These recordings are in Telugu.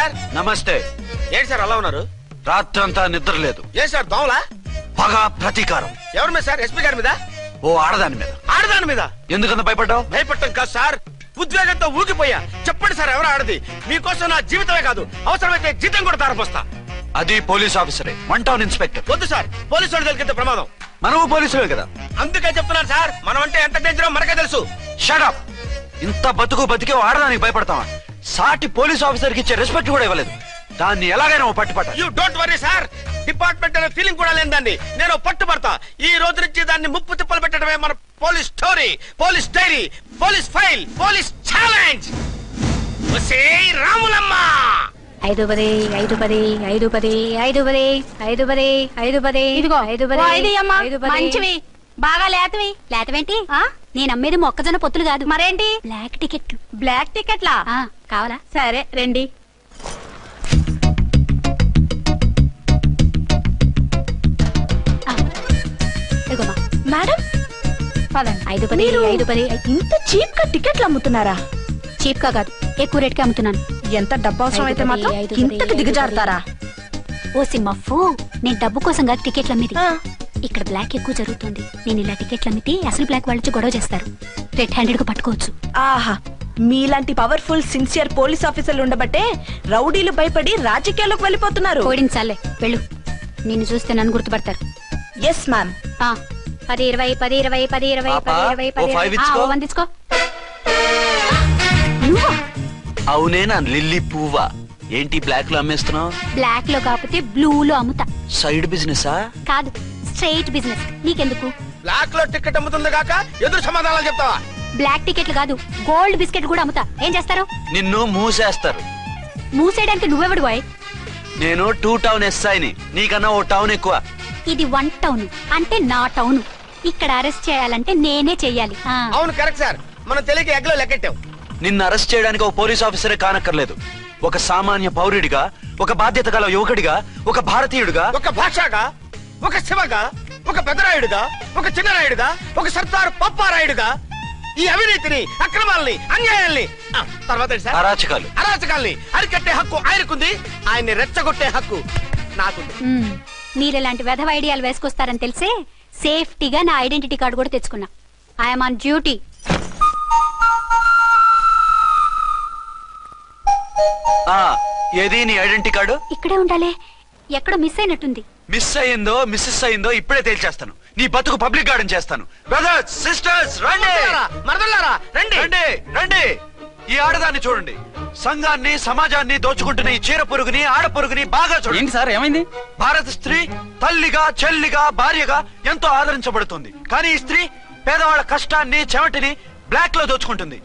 సార్. నమస్తే. ఏంటి సార్ అలా ఉన్నారు? రాత్రంతా నిద్ర లేదు. ఏ సార్ దోమలా? పగ ప్రతీకారం. ఎవరి మీద సార్? ఎస్పీ గారి మీద? ఓ ఆడదాని మీద. ఆడదాని మీద ఎందుకంత భయపడ్డావు? భయపడటం కాదు సార్, ఉద్వేగంతో ఊగిపోయా. చెప్పండి సార్, ఎవరు ఆడది? మీకోసం నా జీవితమే కాదు, అవసరమైతే జీతం కూడా తారపోస్తా. అది పోలీస్ ఆఫీసరే, 1 టౌన్ ఇన్స్పెక్టర్. వద్దు సార్, పోలీసు వాడు దొరికితే ప్రమాదం. మనము పోలీసులే కదా. అందుకే చెప్తున్నాను సార్, మనం అంటే ఎంత డేంజరో మనకే తెలుసు. Shut up. ఇంత బతికే ఆడదానికి భయపడతావా? సాటి పోలీస్ ఆఫీసర్ కి ఇచ్చే రెస్పెక్ట్ కూడా ఇవ్వలేదు. దాన్ని ఎలాగైనా పట్టుపట్ట. You don't worry sir, department అనే ఫీలింగ్ కూడా లేని దాన్ని నేను పట్టుబడతా. ఈ రోజు నుంచి దాన్ని ముప్పు తిప్పలు పెట్టడమే మన police story, police diary, police file, police challenge. Ramulamma 5 10 5 10 5 10 5 10 5 10 5 10 ఇదిగో 5 10 మంచివి బాగా లేతవేంటి? నేను అమ్మేది మొక్కజొన్న పొత్తులు కాదు. మరేంటి? Black ticket. బ్లాక్ టికెట్లా? కావాలా? సరే రండి. మేడం 5 10 5 10. ఇంత చీప్ గా టికెట్లు అమ్ముతున్నారా? చీప్ గా కాదు, ఎక్కువ రేట్ కి అమ్ముతున్నాను. ఎంత డబ్బు అవసరం అయితే మాత్రం ఇంతకు దిగజారుతారా? ఓ సిమ్మఫు, నేను డబ్బు కోసం కాదు టికెట్లు అమ్మేది. ఇక్కడ బ్లాక్ ఎక్కువ జరుగుతుంది. నేను ఇలా టికెట్లు అమ్మితే అసలు బ్లాక్ వాళ్ళు గొడవ చేస్తారు, రెడ్ హ్యాండెడ్ గా పట్టుకోవచ్చు. ఆహా, మీలాంటి పవర్ఫుల్ సిన్సియర్ పోలీస్ ఆఫీసర్లు ఉండబట్టే రౌడీలు భయపడి రాజకీయాల్లోకి వెళ్ళిపోతున్నారు. ఓడించాలే, వెళ్ళు. నిన్ను చూస్తే నన్ను గుర్తుపడతారు. Yes ma'am. 10 20 10 20 10 20 10 20 10 తీసుకో. అవునేనా లిల్లీ పువ్వా? ఏంటి బ్లాక్ లో అమ్మేస్తున్నావు? బ్లాక్ లో కాకపోతే బ్లూ లో అమ్ముతా. సైడ్ బిజినెస్ కాదు, స్ట్రైట్ బిజినెస్. నీకెందుకు? బ్లాక్ లో టికెట్ అమ్ముతుంది కాక ఎదురు సమాధానాలు చెప్తావా? బ్లాక్ టికెట్లు కాదు, గోల్డ్ బిస్కెట్ కూడా అమ్ముతా. ఏం చేస్తారు? నిన్ను మూసేస్తారు. మూసేయడానికి నువ్వెవడు బాయ్? నేను 2 టౌన్ ఎస్ఐని, నీకన్నా ఓ టౌన్ ఎక్కువ. ఇది 1 టౌన్, అంటే నా టౌన్. ఇక్కడ అరెస్ట్ చేయాలంటే నేనే చెయ్యాలి. అవును కరెక్ట్ సార్, మనం తెలియక ఎగ్లో లెక్కెట్టాం. నిన్ను అరెస్ట్ చేయడానికి ఒక పోలీస్ ఆఫీసరే కానక్కర్లేదు. ఒక సామాన్య పౌరుడిగా, ఒక బాధ్యత గల యువకుడిగా, ఒక భారతీయుడిగా, ఒక భాషగా, ఒక శివగా, ఒక పెద్దరాయుడుగా, ఒక చిన్నరాయుడుగా, ఒక సర్దార్ పప్పారాయుడుగా ఈ అవినీతిని, అక్రమాలని, అన్యాయాల్ని, తర్వాత అరాచకాల్ని అరికట్టే హక్కు ఆయనకుంది. ఆయన్ని రెచ్చగొట్టే హక్కు నాకుంది. మీరు ఇలాంటి వెధవ ఐడియాలు వేసుకొస్తారని తెలిసే సేఫ్టీగా నా ఐడెంటిటీ కార్డు కూడా తెచ్చుకున్నా. I'm on duty. ఏది నీ ఐడెంటిటీ కార్డు? ఇక్కడే ఉండాలి, ఎక్కడో మిస్ అయినట్టుంది. మిస్ అయిందో మిస్సెస్ అయిందో ఇప్పుడే తేల్చేస్తాను. నీ బతుకు పబ్లిక్ గార్డెన్ చేస్తాను. బ్రదర్స్ సిస్టర్స్ రండి, రండి రండి రండి. ఈ ఆడదాన్ని చూడండి. సంఘాన్ని, సమాజాన్ని దోచుకుంటున్న ఈ చీర పురుగుని, ఆడ పురుగుని బాగా చూడండి. సార్ ఏమైంది? భారత స్త్రీ తల్లిగా, చెల్లిగా, భార్యగా ఎంతో ఆదరించబడుతుంది. కానీ ఈ స్త్రీ పేదవాళ్ళ కష్టాన్ని, చెమటిని బ్లాక్ లో దోచుకుంటుంది.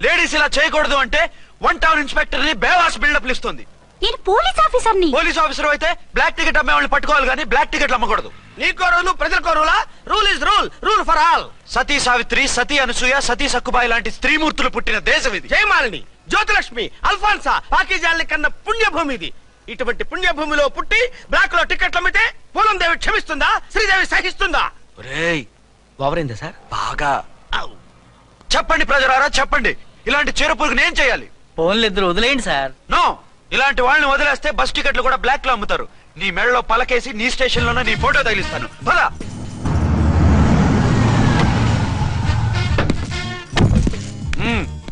లేడీస్ ఇలా చేయకూడదు అంటే 1 టౌన్ ఇన్స్పెక్టర్ ని బేవాస్ బిల్డప్ ఇస్తుంది. నేను పోలీస్ ఆఫీసర్ని. పోలీస్ ఆఫీసర్ అయితే బ్లాక్ టికెట్ అమ్మే వాళ్ళని పట్టుకోవాలి కానీ బ్లాక్ టికెట్లు అమ్మకూడదు. నీకో రూలు, ప్రజలకో రూలా? Rule is rule, rule for all. Sati Savitri, Sati Anasuya, Sati Sakkubai లాంటి స్త్రీమూర్తులు పుట్టిన దేశం ఇది. జయమాలిని, జ్యోతిలక్ష్మి, అల్ఫాన్సా, పాకిజాల్ని కన్న పుణ్యభూమి ఇది. ఇటువంటి పుణ్యభూమిలో పుట్టి బ్లాక్ లో టికెట్లు అమ్మితే పూలందేవి క్షమిస్తుందా? శ్రీదేవి సహిస్తుందా? ఓవరైందా సార్? బాగా చెప్పండి ప్రజలారా, చెప్పండి. ఇలాంటి చీర పురుగుని ఏం చేయాలి? ఫోన్లు ఇద్దరు వదిలేయండి సార్. నో, ఇలాంటి వాళ్ళని వదిలేస్తే బస్ టికెట్లు కూడా బ్లాక్ లో అమ్ముతారు. నీ మెడలో పలకేసి నీ స్టేషన్ లోనే నీ ఫోటో తగిలిస్తాను. పద.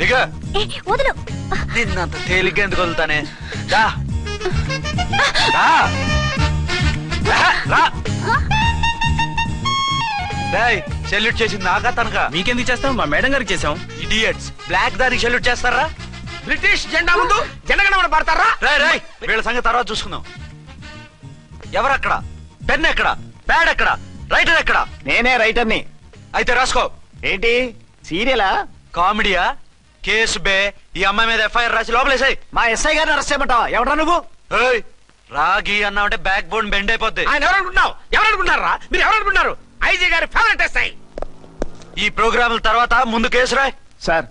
దిగా. నిన్నంత తేలిగ్గా ఎందుకు వదులుతానే? సెల్యూట్ చేసింది నాకా తనకా? మీకెందుకు చేస్తాం? మా మేడం గారికి చేసాం. ఇడియట్స్, బ్లాక్ దానికి సెల్యూట్ చేస్తారా? బ్రిటిష్ జెండా ముందు జనగణమన పడతారా? రాయ్ వీళ్ళ సంగతి తర్వాత చూసుకుందాం. ఎవరక్కడ? పెన్ ఎక్కడ? ప్యాడ్ ఎక్కడ? రైటర్ ఎక్కడ? నేనే రైటర్ని. అయితే రాసుకో. ఏంటి సీరియలా? కామెడీయా? కేసు బే. ఈ అమ్మాయి మీద ఎఫ్ఐఆర్ రాసి లోపలేసాయి. మా ఎస్ఐ గారిని అరెస్ట్ చేయమంటావా? ఎవడా నువ్వు? రాగి అన్నావంటే బ్యాక్ బోన్ బెండ్ అయిపోద్ది. ఆయన ఎవరనుకుంటున్నారా? మీరు ఎవరనుకుంటున్నారు? ఐజీ గారి ఫేవరెట్ ఎస్ఐ. ఈ ప్రోగ్రాముల తర్వాత ముందు కేసు రాయ్. సార్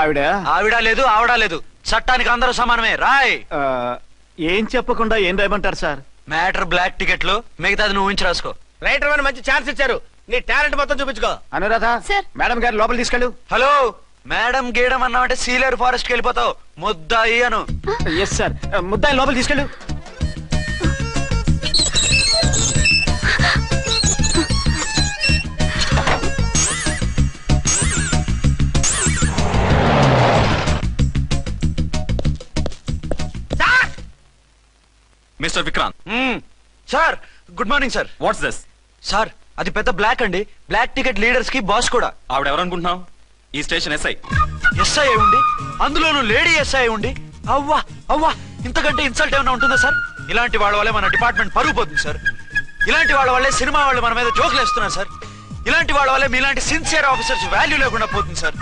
ఆవిడ లేదు, ఆవిడ లేదు. చట్టానికి అందరూ సమానమే. రాయ్. ఏం చెప్పకుండా ఏం రాయమంటారు సార్? మ్యాటర్ బ్లాక్ టికెట్లు, మిగతాది నువ్వు ఊహించి రాసుకో. రైటర్ అని మంచి ఛాన్స్ ఇచ్చారు, నీ టాలెంట్ మొత్తం చూపించుకో. అనురాధ, మేడం గారు లోపల తీసుకెళ్ళు. హలో, మేడం గీయడం అన్నావంటే సీలేరు ఫారెస్ట్ కి వెళ్ళిపోతావు. ముద్దాయి అను. Yes sir. ముద్దాయి లోపల తీసుకెళ్ళు. Mister Vikrant. Sir good morning sir. What's this? Sir అది పెద్ద బ్లాక్ అండి. బ్లాక్ టికెట్ లీడర్స్ కి బాస్ కూడా. ఆవిడ ఎవరనుకుంటున్నావు? ఈ స్టేషన్ ఎస్ఐ. ఎస్ఐ ఉండి అందులోనూ లేడీ ఎస్ఐ ఉండి అవ్వా అవ్వా ఇంతకంటే ఇన్సల్ట్ ఏమైనా ఉంటుందా సార్? ఇలాంటి వాళ్ళ వల్లే మన డిపార్ట్మెంట్ పరుగు పోతుంది సార్. ఇలాంటి వాళ్ళ వల్లే సినిమా వాళ్ళు మన మీద జోకులు వేస్తున్నారు సార్. ఇలాంటి వాళ్ళ వల్లే మీలాంటి సిన్సియర్ ఆఫీసర్స్ వాల్యూ లేకుండా పోతుంది సార్.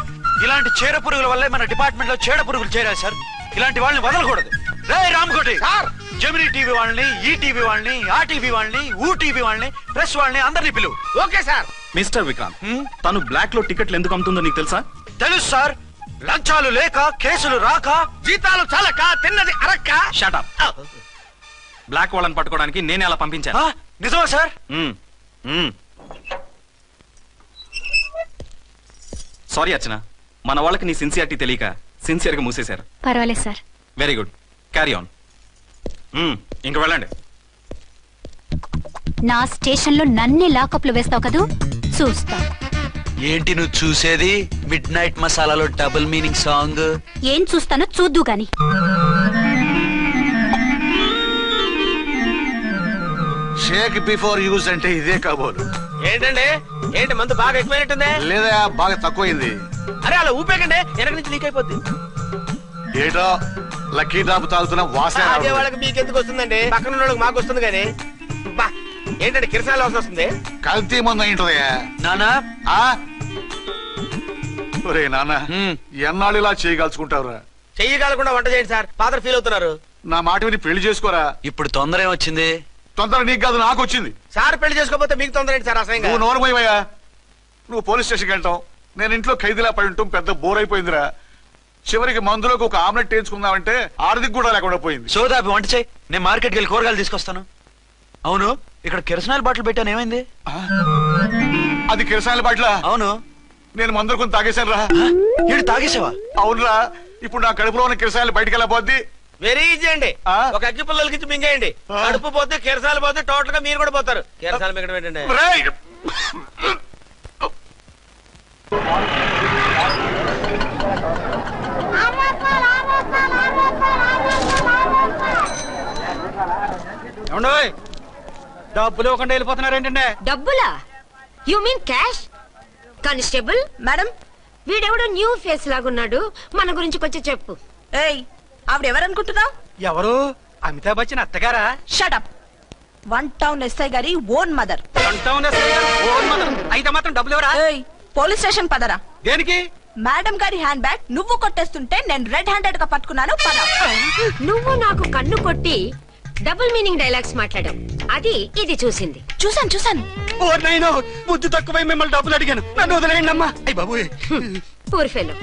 ఇలాంటి చీడ పురుగుల వల్లే మన డిపార్ట్మెంట్ లో చీడ పురుగులు చేరారు సార్. ఇలాంటి వాళ్ళని వదలకూడదు. రే రామ్కోటి సార్, జెమినీ టీవీ వాళ్ళని, ఈ టీవీ వాళ్ళని, ఆ టీవీ వాళ్ళని, ఊ టీవీ వాళ్ళని, ప్రెస్ వాళ్ళని అందరినీ పిలువు. Okay sir. మిస్టర్ విక్రాంత్, తను బ్లాక్ లో టికెట్లు ఎందుకు అమ్ముతుందో నీకు తెలుసా? తెలుసు సార్. లంచాలు లేక, కేసులు రాక, జీతాలు చాలక, తిన్నది అరక్క. Shut up. బ్లాక్ వాళ్ళని పట్టుకోవడానికి నేనే అలా పంపించాను. నిజమా సార్? సారీ అర్చన, మన వాళ్ళకి నీ సిన్సియారిటీ తెలియక సిన్సియర్ గా మూసేశారు. పర్వాలేదు sir. Very good, carry on. ఇంక వెళ్ళండి. నా స్టేషన్ లో నన్నే లాకప్ లో వేస్తావు కదూ, చూస్తా. ఏంటి నువ్వు చూసేది? మిడ్ నైట్ మసాలాలో డబుల్ మీనింగ్ సాంగ్. ఏం చూస్తానో చూద్దు గాని. షేక్ బిఫోర్ యూజ్ అంటే ఇదే కాబోలు. ఏంటండి, ఏంటి మందు బాగా ఎక్కువైనట్టుందే? లేదా బాగా తక్కువైంది. అరే అలా ఊపేకండి, వెనక నుంచి లీక్ అయిపోద్ది. ఏటో లక్కీ డ్రాప్ తాగుతున్న వాసన. అదే వాళ్ళకి మీకెందుకు వస్తుందండి, పక్కన వాళ్ళకి మాకు వస్తుంది. కానీ బా ఏంటంటే కిరసాల వాసన వస్తుంది. కల్తీ మందు అయింటదయ్యా. నానా ఒరే నాన్న, ఎన్నాళ్ళు ఇలా చేయగలుచుకుంటావురా? చెయ్యగలకుండా వంట చేయండి సార్, ఫాదర్ ఫీల్ అవుతున్నారు. నా మాట విని పెళ్లి చేసుకోరా. ఇప్పుడు తొందర ఏమొచ్చింది? తొందర నీకు కాదు, నాకు వచ్చింది. సార్ పెళ్లి చేసుకోకపోతే మీకు తొందర ఏంటి సార్? అసలు నువ్వు నోరుమోయవయ్యా. నువ్వు పోలీస్ స్టేషన్కి వెళ్తాం, నేను ఇంట్లో ఖైదీలా పడి ఉంటాం. పెద్ద బోర్ అయిపోయిందిరా. చివరికి మందులోకి ఒక ఆమ్లెట్ వేయించుకుందామంటే ఆర్థిక కూడా లేకుండా పోయింది. సోదాపి వంట చేయి, నేను మార్కెట్కి వెళ్ళి కూరగాయలు తీసుకొస్తాను. అవును, ఇక్కడ కిరసనాయిల్ బాటిల్ పెట్టాను, ఏమైంది? అది కిరసాయిల బాటిల్? అవును. నేను మందులు కొని తాగేశాను రా. ఏడు తాగేసావా? అవునురా. ఇప్పుడు నా కడుపులో ఉన్న కిరసాయిలు బయటకు వెళ్ళబోద్ది. వెరీ ఈజీ అండి. ఒక అగ్గి పుల్లలకి ఇచ్చి మింగేయండి. కడుపు పోతే కిరసాలు పోతే టోటల్ గా మీరు కూడా పోతారు. కిరసాలు మింగడం ఏంటండి? డబ్బులు ఇవ్వకుండా వెళ్ళిపోతున్నారు ఏంటంటే? డబ్బులా? You mean cash? Constable madam, వీడెవడో న్యూ ఫేస్ లాగున్నాడు, మన గురించి కొంచెం చెప్పు. ఏయ్ ఆవిడెవరనుకుంటున్నావు? ఎవరు? అమితాబ్ బచ్చన్ అత్తగారా? షటప్. 1 టౌన్ ఎస్ఐ గారి ఓన్ మదర్. అయితే మాత్రం డబ్బులు ఎవరా? పోలీస్ స్టేషన్ పదరా. దేనికి? మేడం గారి హ్యాండ్ బ్యాగ్ నువ్వు కొట్టేస్తుంటే నేను రెడ్ హ్యాండెడ్ గా పట్టుకున్నాను. పద. నువ్వు నాకు కన్ను కొట్టి డబుల్ మీనింగ్ డైలాగ్స్ మాట్లాడావు, అది ఇది చూసింది. చూసాను. బుద్ధి తక్కువై మిమ్మల్ని డబ్బులు అడిగాను, నన్ను వదిలేయండి అమ్మా. అయ్య బాబు, పూర్ ఫెలో.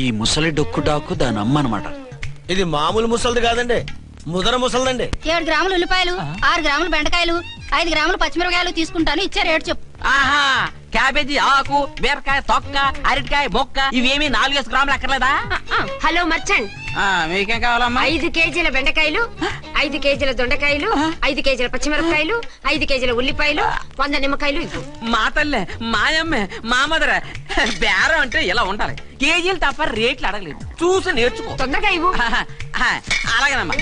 ఈ ముసలి డొక్కు డాకు దాని అమ్మ అనమాట. ఇది మామూలు ముసలిది కాదండి, ముదర ముసలిదండి. 7 గ్రాములు ఉల్లిపాయలు, 6 గ్రాములు బెండకాయలు, 5 గ్రాములు పచ్చిమిరపకాయలు తీసుకుంటాను. ఇచ్చే రేటు చెప్పు. ఆహా, క్యాబేజీ ఆకు, బీరకాయ తొక్క, అరటికాయ బొక్క, ఇవేమి 4 గ్రాములు అక్కర్లేదా? హలో మర్చండ్, మీకేం కావాలమ్మా? 5 కేజీల బెండకాయలు, 5 కేజీల దొండకాయలు, 5 కేజీల పచ్చిమిరపకాయలు, 5 కేజీల ఉల్లిపాయలు, 100 నిమ్మకాయలు ఇవ్వు. మా తల్లే, మాయమ్మే, మా మదర. బేరం అంటే ఇలా ఉండాలి. కేజీలు తప్ప రేట్లు అడగలేదు, చూసి నేర్చుకో. తొందరగా ఇవ్వు. అలాగేనమ్మా.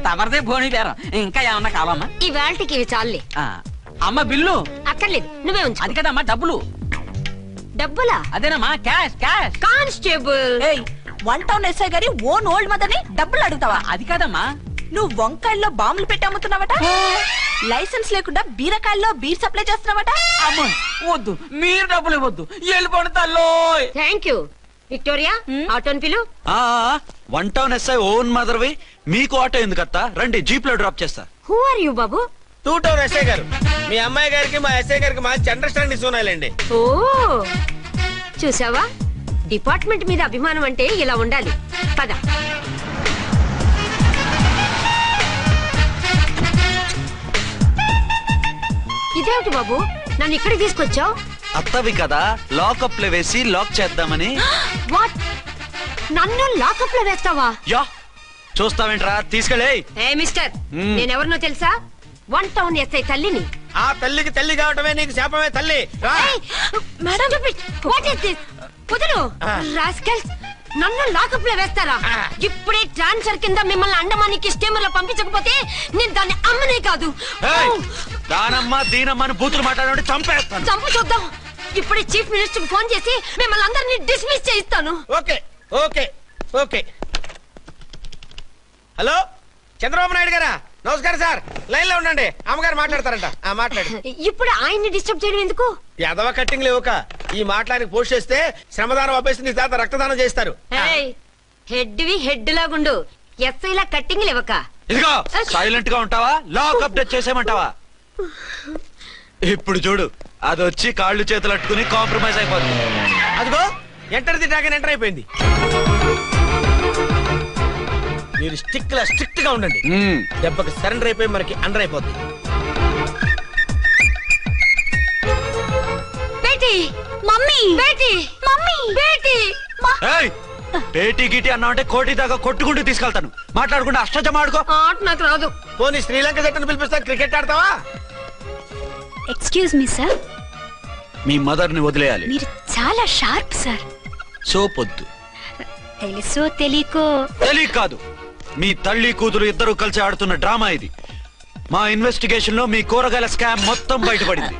తమరిదే భోని బేరం. ఇంకా ఏమన్నా కావాలమ్మా? ఈ వేల్టికి ఇవి చాలే. అమ్మ బిల్లు అక్కర్లేదు, నువ్వే ఉంచు. అది కదమ్మా డబ్బులు. డబ్బులా? అదేనమ్మా, cash cash. Constable, 1 town SI గారి ఓన్ ఓల్డ్ మదర్ ని డబ్బులు అడుగుతావా? అది కాదమ్మా. నువ్వు వంకాయల్లో బాంబులు పెట్టి అమ్ముతున్నావట, లైసెన్స్ లేకుండా బీరకాయల్లో బీర్ సప్లై చేస్తున్నావట. అమ్మ వద్దు, మీరు డబ్బులు ఇవ్వద్దు, వెళ్ళిపోండి తల్లో. Thank you. విక్టోరియా, ఆటోన్ పిలు. 1 టౌన్ ఎస్ఐ ఓన్ మదర్వి, మీకు ఆటో ఎందుకత్తా? రండి, జీప్ లో డ్రాప్ చేస్తా. హూ ఆర్ యూ బాబు? 2 టౌన్ ఎస్ఐ గారు. మీ అమ్మాయి గారికి మా ఎస్ఐ గారికి మంచి అండర్స్టాండింగ్ ఉన్నాయండి. ఓ చూసావా, డిపార్ట్మెంట్ మీద అభిమానం అంటే ఇలా ఉండాలి. పద. ఇదేమిటి బాబు, నన్ను ఇక్కడికి తీసుకొచ్చావు? అత్తవి కదా లాకప్ లో వేసి లాక్ చేద్దామని. వాట్? నన్ను లాకప్ లో వేస్తావా? యా చూస్తావేంట్రా, తీసుకెళ్ళే. ఏ మిస్టర్, నేనెవరినో తెలుసా? 1 టౌన్ ఎస్ఐ తల్లిని. ఆ తల్లికి తల్లి కావటమే నీకు శాపమే తల్లి. Madam what is this? వదలు రాస్కల్స్, నన్ను లాకప్ లో వేస్తారా? ఇప్పుడే ట్రాన్స్ఫర్ కింద మిమ్మల్ని అండమానికి స్టీమర్ లో పంపించకపోతే నేను దాన్ని అమ్మనే కాదు. దానమ్మ దీనమ్మ బూతులు మాట్లాడే చంపేస్తాను. చంపు చూద్దాం. ఇప్పుడే చీఫ్ మినిస్టర్ కి ఫోన్ చేసి మిమ్మల్ని అందరినీ డిస్మిస్ చేయిస్తాను. Okay okay okay. Hello Chandrababu Naidu గారా? నమస్కారం సార్, లైన్ లో ఉండండి, అమ్మగారు మాట్లాడతారంట. మాట్లాడు. ఇప్పుడు ఆయన్ని డిస్టర్బ్ చేయడం ఎందుకు? ఎదవ కట్టింగ్ లేవుక ఈ మాట్లాడికి పోస్ట్ చేస్తే శ్రమదానం అభ్యసి నీ తాత రక్తదానం చేస్తారు. హెడ్ లాగుండు, ఎస్ఐ లా కట్టింగ్ లేవక. ఇదిగో సైలెంట్ గా ఉంటావా, లాక్ అప్డేట్ చేసేయమంటావా? ఇప్పుడు చూడు, అది వచ్చి కాళ్ళు చేతులు అట్టుకుని కాంప్రమైజ్ అయిపోతుంది. అదిగో ఎంటర్ ది డ్రాగన్ ఎంటర్ అయిపోయింది. మీరు స్ట్రిక్ట్ గా ఉండండి, దెబ్బకి సరెండర్ అయిపోయి మనకి అండర్ అయిపోద్ది. బేటీ మమ్మీ, బేటీ మమ్మీ, బేటీ పేటీ గిటి అన్నా అంటే కోటి దాకా కొట్టుకుంటూ తీసుకెళ్తాను. మాట్లాడుకుంటూ అష్టజమ ఆడుకో. ఆట నాకు రాదు. పోనీ శ్రీలంక జట్టును పిలిపిస్తా, క్రికెట్ ఆడతావా? ఎక్స్క్యూజ్ మీ సార్, మీ మదర్ ని వదిలేయాలి. మీరు చాలా షార్ప్ సార్. సోపొద్దు. తెలుసో తెలియకో. తెలియ కాదు, మీ తల్లి కూతురు ఇద్దరు కలిసి ఆడుతున్న డ్రామా ఇది. మా ఇన్వెస్టిగేషన్ లో మీ కూరగాయల స్కామ్ మొత్తం బయటపడింది.